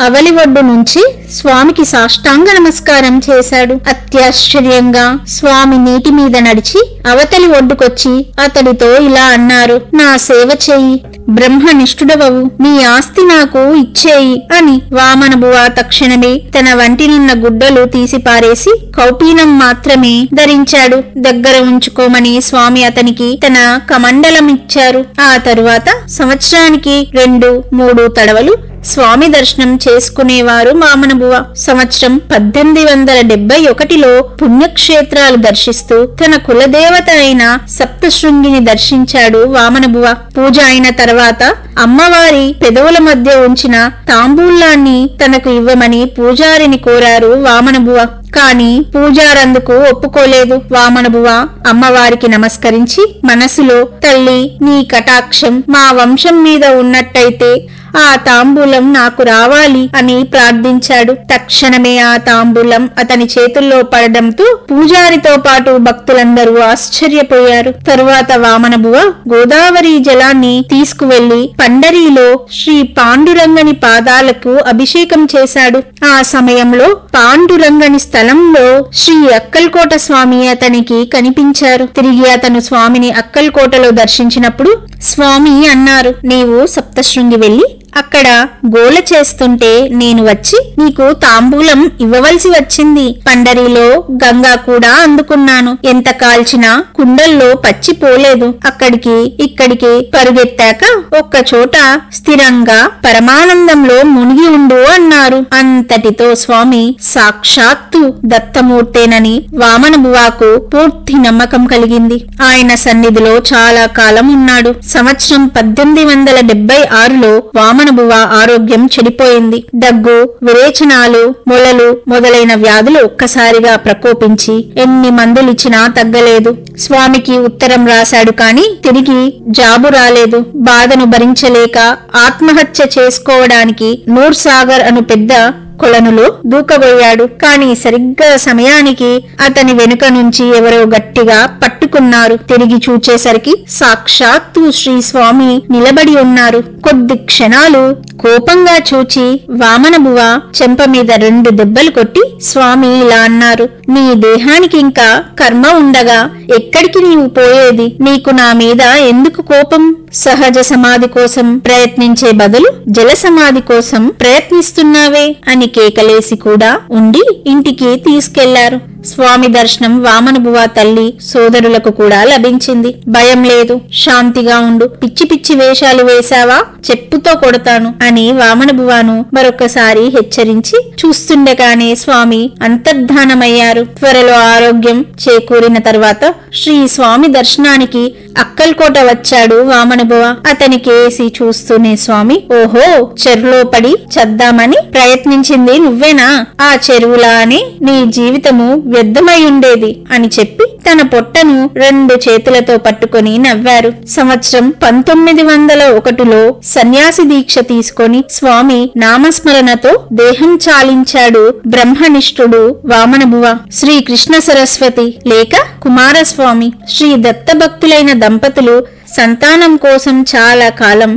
అవలి ఒడ్డు నుంచి స్వామికి సాష్టాంగ నమస్కారం చేశాడు. అత్యాశ్చర్యంగా స్వామి నీటి మీద నడిచి అవతలి ఒడ్డుకొచ్చి అతడితో ఇలా అన్నారు. నా సేవ చెయ్యి, బ్రహ్మనిష్ఠుడవవు, నీ ఆస్తి నాకు ఇచ్చేయి అని. వామనబువ తక్షణమే తన వంటినున్న గుడ్డలు తీసి పారేసి కౌపీనం మాత్రమే ధరించాడు. దగ్గర ఉంచుకోమని స్వామి అతనికి తన కమండలం ఇచ్చారు. ఆ తరువాత సంవత్సరానికి 2-3 తడవలు స్వామి దర్శనం చేసుకునేవారు వామనబువ. సంవత్సరం 1871లో పుణ్యక్షేత్రాలు దర్శిస్తూ తన కులదేవత అయిన సప్తశృంగిని దర్శించాడు వామనబువ. పూజ అయిన తర్వాత అమ్మవారి పెదవుల మధ్య ఉంచిన తాంబూలాన్ని తనకు ఇవ్వమని పూజారిని కోరారు వామనబువ. కాని పూజారందుకు ఒప్పుకోలేదు. వామనబువ అమ్మవారికి నమస్కరించి మనసులో, తల్లి నీ కటాక్షం మా వంశం మీద ఉన్నట్టయితే ఆ తాంబూలం నాకు రావాలి అని ప్రార్థించాడు. తక్షణమే ఆ తాంబూలం అతని చేతుల్లో పడడంతో పూజారితో పాటు భక్తులందరూ ఆశ్చర్యపోయారు. తరువాత వామనబువ గోదావరి జలాన్ని తీసుకువెళ్లి పండరీలో శ్రీ పాండురంగని పాదాలకు అభిషేకం చేశాడు. ఆ సమయంలో పాండురంగని స్థలంలో శ్రీ అక్కల్కోట స్వామి అతనికి కనిపించారు. తిరిగి అతను స్వామిని అక్కల్కోటలో దర్శించినప్పుడు స్వామి అన్నారు, నీవు సప్తశృంగి వెళ్లి అక్కడ గోల చేస్తుంటే నేను వచ్చి నీకు తాంబూలం ఇవ్వవలసి వచ్చింది. పండరీలో గంగా కూడా అందుకున్నాను. ఎంత కాల్చినా కుండల్లో పచ్చి పోలేదు. అక్కడికి ఇక్కడికి పరుగెత్తాక ఒక్క చోట స్థిరంగా పరమానందంలో మునిగి ఉండు అన్నారు. అంతటితో స్వామి సాక్షాత్తు దత్తమూర్తేనని వామనబువాకు పూర్తి నమ్మకం కలిగింది. ఆయన సన్నిధిలో చాలా కాలం ఉన్నాడు. సంవత్సరం 1876లో వామనబువ ఆరోగ్యం చెడిపోయింది. దగ్గు, విరేచనాలు, మొలలు మొదలైన వ్యాధులు ఒక్కసారిగా ప్రకోపించి ఎన్ని మందులిచ్చినా తగ్గలేదు. స్వామికి ఉత్తరం రాశాడు కాని తిరిగి జాబు రాలేదు. బాధను భరించలేక ఆత్మహత్య చేసుకోవడానికి నూర్సాగర్ అను పెద్ద కొలనులో దూకబోయాడు. కాని సరిగ్గా సమయానికి అతని వెనుక నుంచి ఎవరో గట్టిగా పట్టుకున్నారు. తిరిగి చూచేసరికి సాక్షాత్తు శ్రీ స్వామి నిలబడి ఉన్నారు. కొద్ది క్షణాలు కోపంగా చూచి వామనబువ చెంప మీద 2 దెబ్బలు కొట్టి స్వామి ఇలా అన్నారు, నీ దేహానికి ఇంకా కర్మ ఉండగా ఎక్కడికి నీవు పోయేది? నీకు నా మీద ఎందుకు కోపం? సహజ సమాధి కోసం ప్రయత్నించే బదులు జల సమాధి కోసం ప్రయత్నిస్తున్నావే అని కేకలేసి కూడా ఉండి ఇంటికి తీసుకెళ్లారు. స్వామి దర్శనం వామనబువ తల్లి సోదరులకు కూడా లభించింది. భయం లేదు, శాంతిగా ఉండు. పిచ్చి పిచ్చి వేషాలు వేశావా చెప్పుతో కొడతాను అని వామనబువను మరొకసారి హెచ్చరించి చూస్తుండగానే స్వామి అంతర్ధానమయ్యారు. త్వరలో ఆరోగ్యం చేకూరిన తర్వాత శ్రీ స్వామి దర్శనానికి అక్కల్కోట వచ్చాడు వామనబువ. అతని కేసి చూస్తూనే స్వామి, ఓహో, చెరువులో పడి చద్దామని ప్రయత్నించింది నువ్వేనా? ఆ చెరువులానే నీ జీవితము వ్యర్థమై ఉండేది అని చెప్పి తన పొట్టను 2 చేతులతో పట్టుకొని నవ్వారు. సంవత్సరం 1901లో సన్యాసి దీక్ష తీసుకొని స్వామి నామస్మరణతో దేహం చాలించాడు బ్రహ్మనిష్ఠుడు వామనబువ. శ్రీ కృష్ణ సరస్వతి లేక కుమారస్వామి శ్రీ దత్తభక్తులైన దంపతులు సంతానం కోసం చాలా కాలం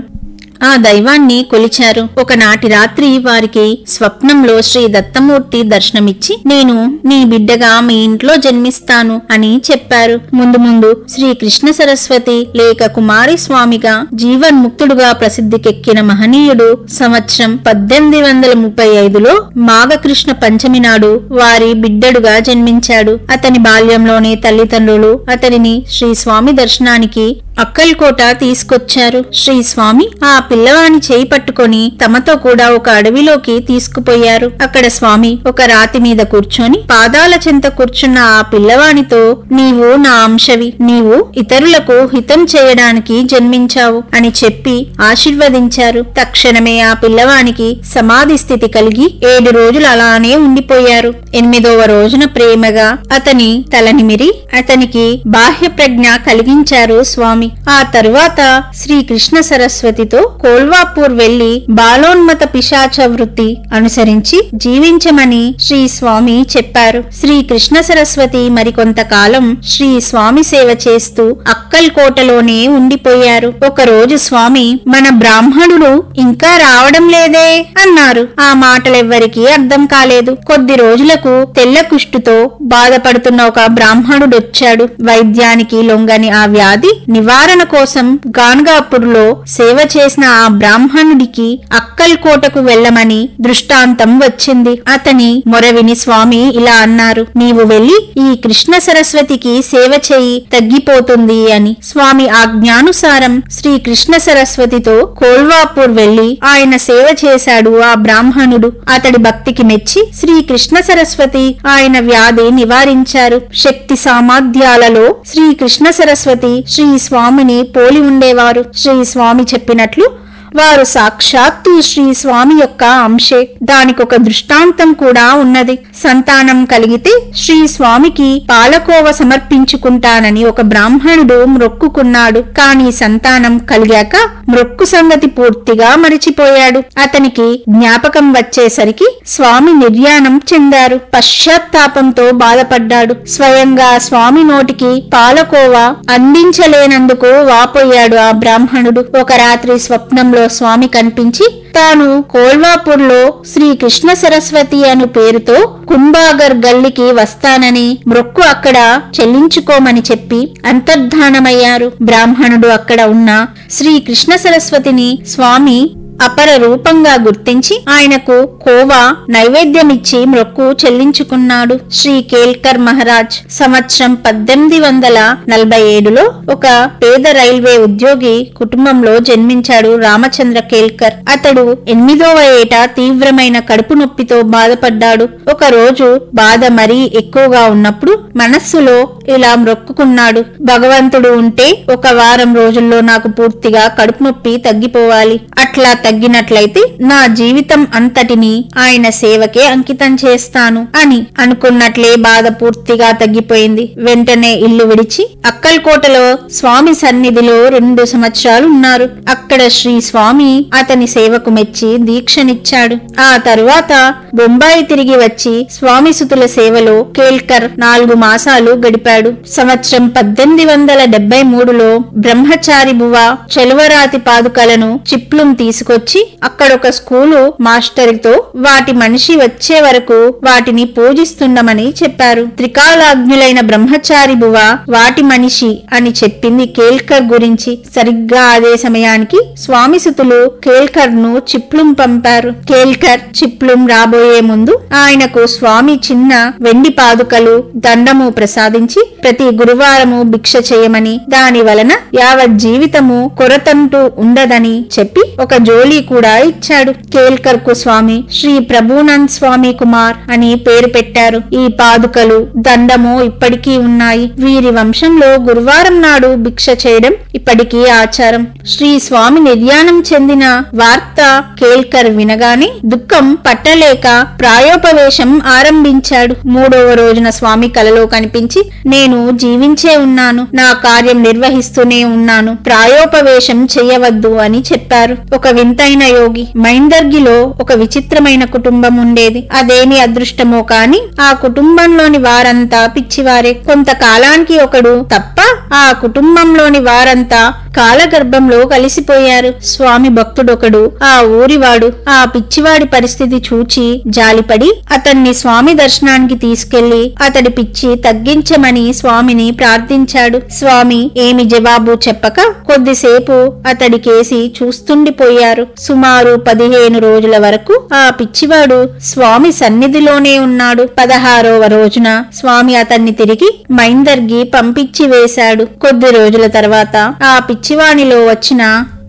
ఆ దైవాన్ని కొలిచారు. ఒకనాటి రాత్రి వారికి స్వప్నంలో శ్రీ దత్తమూర్తి దర్శనమిచ్చి, నేను నీ బిడ్డగా మీ ఇంట్లో జన్మిస్తాను అని చెప్పారు. ముందు ముందు శ్రీ కృష్ణ సరస్వతి లేక కుమారి స్వామిగా జీవన్ముక్తుడుగా ప్రసిద్ధికెక్కిన మహనీయుడు సంవత్సరం 1835లో మాఘకృష్ణ పంచమి నాడు వారి బిడ్డడుగా జన్మించాడు. అతని బాల్యంలోనే తల్లిదండ్రులు అతనిని శ్రీ స్వామి దర్శనానికి అక్కల్కోట తీసుకొచ్చారు. శ్రీ స్వామి ఆ పిల్లవాని చేయి పట్టుకొని తమతో కూడా ఒక అడవిలోకి తీసుకుపోయారు. అక్కడ స్వామి ఒక రాతి మీద కూర్చొని పాదాల చెంత కూర్చున్న ఆ పిల్లవానితో, నీవు నా అంశవి, నీవు ఇతరులకు హితం చేయడానికి జన్మించావు అని చెప్పి ఆశీర్వదించారు. తక్షణమే ఆ పిల్లవానికి సమాధి స్థితి కలిగి 7 రోజులు అలానే ఉండిపోయారు. 8వ రోజున ప్రేమగా అతని తలనిమిరి అతనికి బాహ్య ప్రజ్ఞ కలిగించారు స్వామి. ఆ తరువాత శ్రీ కృష్ణ సరస్వతితో కోల్వాపూర్ వెళ్లి బాలోన్మత పిశాచ వృత్తి అనుసరించి జీవించమని శ్రీ స్వామి చెప్పారు. శ్రీ కృష్ణ సరస్వతి మరికొంతకాలం శ్రీ స్వామి సేవ చేస్తూ అక్కల్కోటలోనే ఉండిపోయారు. ఒకరోజు స్వామి, మన బ్రాహ్మణుడు ఇంకా రావడం లేదే అన్నారు. ఆ మాటలెవ్వరికీ అర్థం కాలేదు. కొద్ది రోజులకు తెల్ల కుష్టుతో బాధపడుతున్న ఒక బ్రాహ్మణుడొచ్చాడు. వైద్యానికి లొంగని ఆ వ్యాధి నివారణ కోసం గాన్గాపూర్లో సేవ చేసిన ఆ బ్రాహ్మణుడికి అక్కల్కోటకు వెళ్లమని దృష్టాంతం వచ్చింది. అతని మొరవిని స్వామి ఇలా అన్నారు, నీవు వెళ్లి ఈ కృష్ణ సరస్వతికి సేవ చేయి, తగ్గిపోతుంది అని. స్వామి ఆజ్ఞానుసారం శ్రీ కృష్ణ సరస్వతితో కోల్వాపూర్ వెళ్లి ఆయన సేవ చేశాడు ఆ బ్రాహ్మణుడు. అతడి భక్తికి మెచ్చి శ్రీ కృష్ణ సరస్వతి ఆయన వ్యాధి నివారించారు. శక్తి సామర్థ్యాలలో శ్రీ కృష్ణ సరస్వతి శ్రీ స్వామిని పోలి ఉండేవారు. శ్రీ స్వామి చెప్పినట్లు వారు సాక్షాత్తు శ్రీ స్వామి యొక్క అంశే. దానికొక దృష్టాంతం కూడా ఉన్నది. సంతానం కలిగితే శ్రీ స్వామికి పాలకోవ సమర్పించుకుంటానని ఒక బ్రాహ్మణుడు మ్రొక్కుకున్నాడు. కాని సంతానం కలిగాక మ్రొక్కు సంగతి పూర్తిగా మరిచిపోయాడు. అతనికి జ్ఞాపకం వచ్చేసరికి స్వామి నిర్యాణం చెందారు. పశ్చాత్తాపంతో బాధపడ్డాడు. స్వయంగా స్వామి నోటికి పాలకోవా అందించలేనందుకు వాపోయాడు ఆ బ్రాహ్మణుడు. ఒక రాత్రి స్వప్నంలో స్వామి కనిపించి తాను కోల్వాపూర్లో శ్రీ కృష్ణ సరస్వతి అను పేరుతో కుంభాగర్ గల్లికి వస్తానని మ్రొక్కు అక్కడ చెల్లించుకోమని చెప్పి అంతర్ధానమయ్యారు. బ్రాహ్మణుడు అక్కడ ఉన్న శ్రీ కృష్ణ సరస్వతిని స్వామి అపర రూపంగా గుర్తించి ఆయనకు కోవా నైవేద్యమిచ్చి మ్రొక్కు చెల్లించుకున్నాడు. శ్రీ కేల్కర్ మహారాజ్ సంవత్సరం 1847లో ఒక పేద రైల్వే ఉద్యోగి కుటుంబంలో జన్మించాడు రామచంద్ర కేల్కర్. అతడు 8వ ఏట తీవ్రమైన కడుపు నొప్పితో బాధపడ్డాడు. ఒక రోజు బాధ మరీ ఎక్కువగా ఉన్నప్పుడు మనస్సులో ఇలా మ్రొక్కుకున్నాడు. భగవంతుడు ఉంటే ఒక వారం రోజుల్లో నాకు పూర్తిగా కడుపు నొప్పి తగ్గిపోవాలి. అట్లా తగ్గినట్లయితే నా జీవితం అంతటిని ఆయన సేవకే అంకితం చేస్తాను అని అనుకున్నట్లే బాధ పూర్తిగా తగ్గిపోయింది. వెంటనే ఇల్లు విడిచి అక్కల్కోటలో స్వామి సన్నిధిలో 2 సంవత్సరాలు ఉన్నారు. అక్కడ శ్రీ స్వామి అతని సేవకు మెచ్చి దీక్షనిచ్చాడు. ఆ తరువాత బొంబాయి తిరిగి వచ్చి స్వామి సుతుల సేవలో కేల్కర్ 4 మాసాలు గడిపాడు. సంవత్సరం 1873లో బ్రహ్మచారి బువ చెలువరాతి పాదుకలను చిప్లుం తీసుకొచ్చి అక్కడొక స్కూలు మాస్టర్తో వాటి మనిషి వచ్చే వరకు వాటిని పూజిస్తుండమని చెప్పారు. త్రికాలాజ్ఞులైన బ్రహ్మచారి బువ వాటి మనిషి అని చెప్పింది కేల్కర్ గురించి. సరిగ్గా అదే సమయానికి స్వామి సుతులు కేల్కర్ ను చిప్లుం పంపారు. కేల్కర్ చిప్లుం రాబోయే ముందు ఆయనకు స్వామి చిన్న వెండి పాదుకలు దండము ప్రసాదించి ప్రతి గురువారము భిక్ష చేయమని, దాని వలన యావత్ జీవితము కొరతంటూ ఉండదని చెప్పి ఒక జోలీ కూడా ఇచ్చాడు. కేల్కర్ కు స్వామి శ్రీ ప్రభునంద్ స్వామి కుమార్ అని పేరు పెట్టారు. ఈ పాదుకలు దండము ఇప్పటికీ ఉన్నాయి. వీరి వంశంలో గురువారం నాడు భిక్ష చేయడం ఇప్పటికీ ఆచారం. శ్రీ స్వామి నిర్యాణం చెందిన వార్త కేల్కర్ వినగానే దుఃఖం పట్టలేక ప్రాయోపవేశం ఆరంభించాడు. 3వ రోజున స్వామి కలలో కనిపించి, నేను జీవించే ఉన్నాను, నా కార్యం నిర్వహిస్తూనే ఉన్నాను, ప్రాయోపవేశం చెయ్యవద్దు అని చెప్పారు. ఒక వింతైన యోగి. మైందర్గిలో ఒక విచిత్రమైన కుటుంబం ఉండేది. అదేమి అదృష్టమో కాని ఆ కుటుంబంలోని వారంతా పిచ్చివారే. కొంతకాలానికి ఒకడు తప్ప ఆ కుటుంబంలోని వారంతా కాలగర్భంలో కలిసిపోయారు. స్వామి భక్తుడొకడు ఆ ఊరివాడు ఆ పిచ్చివాడి పరిస్థితి చూచి జాలిపడి అతన్ని స్వామి దర్శనానికి తీసుకెళ్లి అతడి పిచ్చి తగ్గించమని స్వామిని ప్రార్థించాడు. స్వామి ఏమి జవాబు చెప్పక కొద్దిసేపు అతడి కేసి చూస్తుండిపోయారు. సుమారు 15 రోజుల వరకు ఆ పిచ్చివాడు స్వామి సన్నిధిలోనే ఉన్నాడు. 16వ రోజున స్వామి అతన్ని తిరిగి మైందర్గి పంపించి వేశాడు. కొద్ది రోజుల తర్వాత ఆ పిచ్చివానిలో వచ్చిన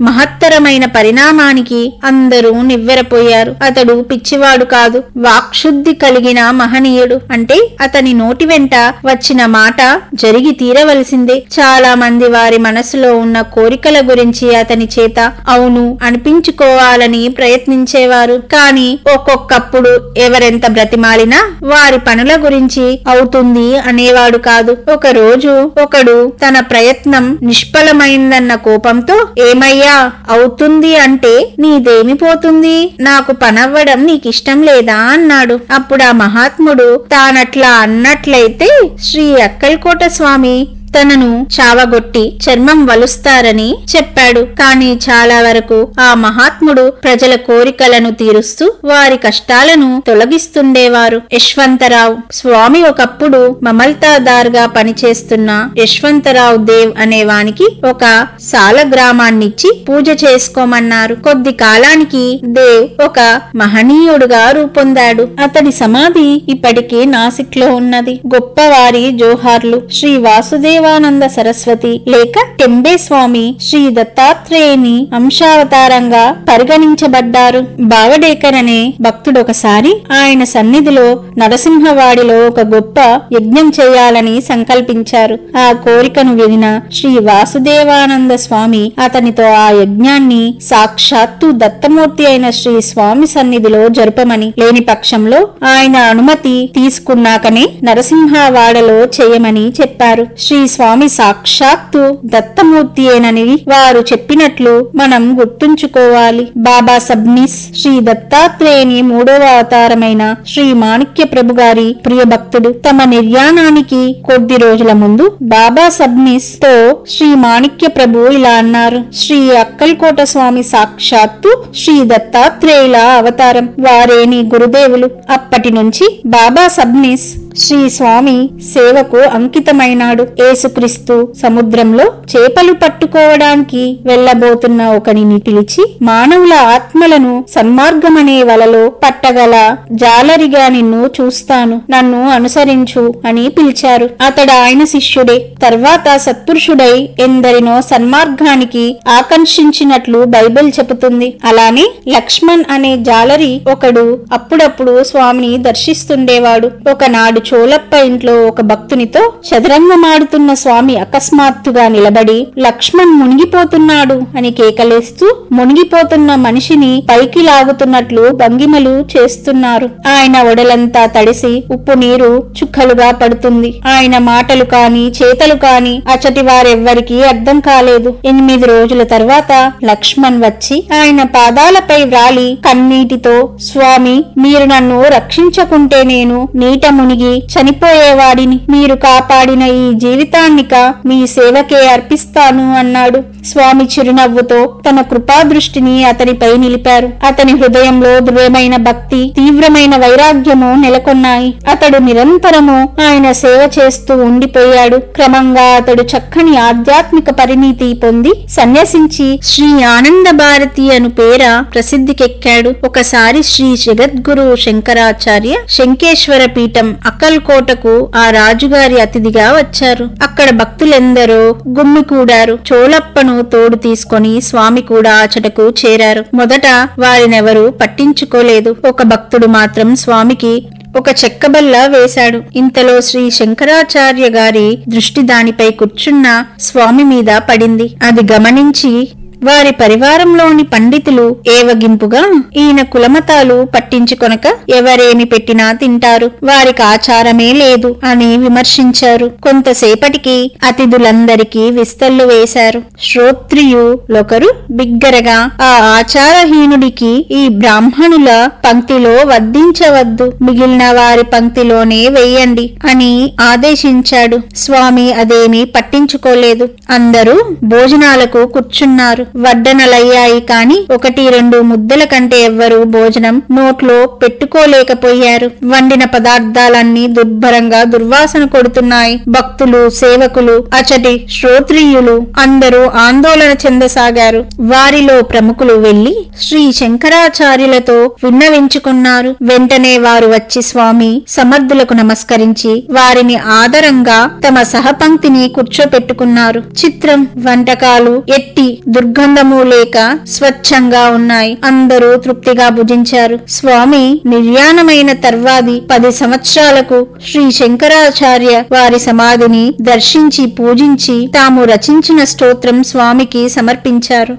మహత్తరమైన పరిణామానికి అందరూ నివ్వెరపోయారు. అతడు పిచ్చివాడు కాదు, వాక్శుద్ధి కలిగిన మహనీయుడు. అంటే అతని నోటి వెంట వచ్చిన మాట జరిగి తీరవలసిందే. చాలా మంది వారి మనసులో ఉన్న కోరికల గురించి అతని చేత అవును అనిపించుకోవాలని ప్రయత్నించేవారు. కాని ఒక్కొక్కప్పుడు ఎవరెంత బ్రతిమాలినా వారి పనుల గురించి అవుతుంది అనేవాడు కాదు. ఒక రోజు ఒకడు తన ప్రయత్నం నిష్ఫలమైందన్న కోపంతో, ఏమయ్యా అవుతుంది అంటే నీదేమి పోతుంది, నాకు పనవ్వడం నీకిష్టం లేదా అన్నాడు. అప్పుడు ఆ మహాత్ముడు తానట్లా అన్నట్లయితే శ్రీ అక్కల్కోట స్వామి తనను చావగొట్టి చర్మం వలుస్తారని చెప్పాడు. కాని చాలా వరకు ఆ మహాత్ముడు ప్రజల కోరికలను తీరుస్తూ వారి కష్టాలను తొలగిస్తుండేవారు. యశ్వంతరావు స్వామి ఒకప్పుడు మమల్తాదార్గా పనిచేస్తున్న యశ్వంతరావు దేవ్ అనేవానికి ఒక సాల గ్రామాన్నిచ్చి పూజ చేసుకోమన్నారు. కొద్ది కాలానికి దేవ్ ఒక మహనీయుడుగా రూపొందాడు. అతడి సమాధి ఇప్పటికీ నాసిక్ లో ఉన్నది. గొప్పవారి జోహార్లు. శ్రీ వాసుదేవ వాసుదేవానంద సరస్వతి లేక టెంబే స్వామి శ్రీ దత్తాత్రేయుని అంశావతారంగా పరిగణించబడ్డారు. బావడేకర్ అనే భక్తుడొకసారి ఆయన సన్నిధిలో నరసింహవాడిలో ఒక గొప్ప యజ్ఞం చేయాలని సంకల్పించారు. ఆ కోరికను వినిన శ్రీ వాసుదేవానంద స్వామి అతనితో ఆ యజ్ఞాన్ని సాక్షాత్తు దత్తమూర్తి అయిన శ్రీ స్వామి సన్నిధిలో జరపమని, లేని పక్షంలో ఆయన అనుమతి తీసుకున్నాకనే నరసింహవాడలో చేయమని చెప్పారు. శ్రీ స్వామి సాక్షాత్తు దత్తమూర్తి ఏనని వారు చెప్పినట్లు మనం గుర్తుంచుకోవాలి. బాబా సబ్నిస్ శ్రీ దత్తాత్రేయుని మూడవ అవతారమైన శ్రీ మాణిక్య ప్రభు గారి ప్రియ భక్తుడు. తమ నిర్యాణానికి కొద్ది రోజుల ముందు బాబా సబ్నిస్ తో శ్రీ మాణిక్య ప్రభు ఇలా అన్నారు: శ్రీ అక్కల్కోట స్వామి సాక్షాత్తు శ్రీ దత్తాత్రేయుల అవతారం, వారే నీ గురుదేవులు. అప్పటి నుంచి బాబా సబ్నిస్ శ్రీ స్వామి సేవకు అంకితమైనాడు. యేసుక్రీస్తు సముద్రంలో చేపలు పట్టుకోవడానికి వెళ్లబోతున్న ఒకనిని పిలిచి, మానవుల ఆత్మలను సన్మార్గమనే వలలో పట్టగల జాలరిగా నిన్ను చూస్తాను, నన్ను అనుసరించు అని పిలిచారు. అతడు ఆయన శిష్యుడే. తర్వాత సత్పురుషుడై ఎందరినో సన్మార్గానికి ఆకర్షించినట్లు బైబిల్ చెబుతుంది. అలానే లక్ష్మణ్ అనే జాలరి ఒకడు అప్పుడప్పుడు స్వామిని దర్శిస్తుండేవాడు. ఒకనాడు చోలప్ప ఇంట్లో ఒక భక్తునితో చదరంగమాడుతున్న స్వామి అకస్మాత్తుగా నిలబడి, లక్ష్మణ్ మునిగిపోతున్నాడు అని కేకలేస్తూ మునిగిపోతున్న మనిషిని పైకి లాగుతున్నట్లు భంగిమలు చేస్తున్నారు. ఆయన ఒడలంతా తడిసి ఉప్పు నీరు చుక్కలుగా పడుతుంది. ఆయన మాటలు కాని చేతలు కాని అచటి వారెవ్వరికీ అర్థం కాలేదు. 8 రోజుల తర్వాత లక్ష్మణ్ వచ్చి ఆయన పాదాలపై వ్రాలి కన్నీటితో, స్వామి, మీరు నన్ను రక్షించకుంటే నేను నీట మునిగి చనిపోయేవాడిని. మీరు కాపాడిన ఈ జీవితాన్నిక మీ సేవకే అర్పిస్తాను అన్నాడు. స్వామి చిరునవ్వుతో తన కృపా దృష్టిని అతనిపై నిలిపారు. అతని హృదయంలో దృఢమైన భక్తి, తీవ్రమైన వైరాగ్యము నెలకొన్నాయి. అతడు నిరంతరము ఆయన సేవ చేస్తూ ఉండిపోయాడు. క్రమంగా అతడు చక్కని ఆధ్యాత్మిక పరిణితి పొంది సన్యసించి శ్రీ ఆనంద భారతి అను పేర ప్రసిద్ధికెక్కాడు. ఒకసారి శ్రీ జగద్గురు శంకరాచార్య శంకేశ్వర పీఠం అక్కల్కోటకు ఆ రాజుగారి అతిథిగా వచ్చారు. అక్కడ భక్తులెందరో గుమ్మికూడారు. చోళప్పను తోడు తీసుకొని స్వామి కూడా అచటకు చేరారు. మొదట వారినెవరూ పట్టించుకోలేదు. ఒక భక్తుడు మాత్రం స్వామికి ఒక చెక్కబల్ల వేశాడు. ఇంతలో శ్రీ శంకరాచార్య గారి దృష్టి దానిపై కూర్చున్న స్వామి మీద పడింది. అది గమనించి వారి పరివారంలోని పండితులు ఏవగింపుగా, ఈయన కులమతాలు పట్టించుకొనక ఎవరేమి పెట్టినా తింటారు, వారికి ఆచారమే లేదు అని విమర్శించారు. కొంతసేపటికి అతిథులందరికీ విస్తళ్లు వేశారు. శ్రోత్రియులొకరు బిగ్గరగా, ఆ ఆచారహీనుడికి ఈ బ్రాహ్మణుల పంక్తిలో వడ్డించవద్దు, మిగిలిన వారి పంక్తిలోనే వెయ్యండి అని ఆదేశించాడు. స్వామి అదేమీ పట్టించుకోలేదు. అందరూ భోజనాలకు కూర్చున్నారు. వడ్డనలయ్యాయి కాని 1-2 ముద్దల కంటే ఎవ్వరూ భోజనం నోట్లో పెట్టుకోలేకపోయారు. వండిన పదార్థాలన్నీ దుర్భరంగా దుర్వాసన కొడుతున్నాయి. భక్తులు, సేవకులు, అచటి శ్రోత్రియులు అందరూ ఆందోళన చెందసాగారు. వారిలో ప్రముఖులు వెళ్లి శ్రీ శంకరాచార్యులతో విన్నవించుకున్నారు. వెంటనే వారు వచ్చి స్వామి సమర్థులకు నమస్కరించి వారిని ఆదరంగా తమ సహపంక్తిని కూర్చోపెట్టుకున్నారు. చిత్రం, వంటకాలు ఎట్టి దుర్గంధము లేక స్వచ్ఛంగా ఉన్నాయి. అందరూ తృప్తిగా భుజించారు. స్వామి నిర్యాణమైన తర్వాతి 10 సంవత్సరాలకు శ్రీ శంకరాచార్య వారి సమాధిని దర్శించి పూజించి తాము రచించిన స్తోత్రం స్వామికి సమర్పించారు.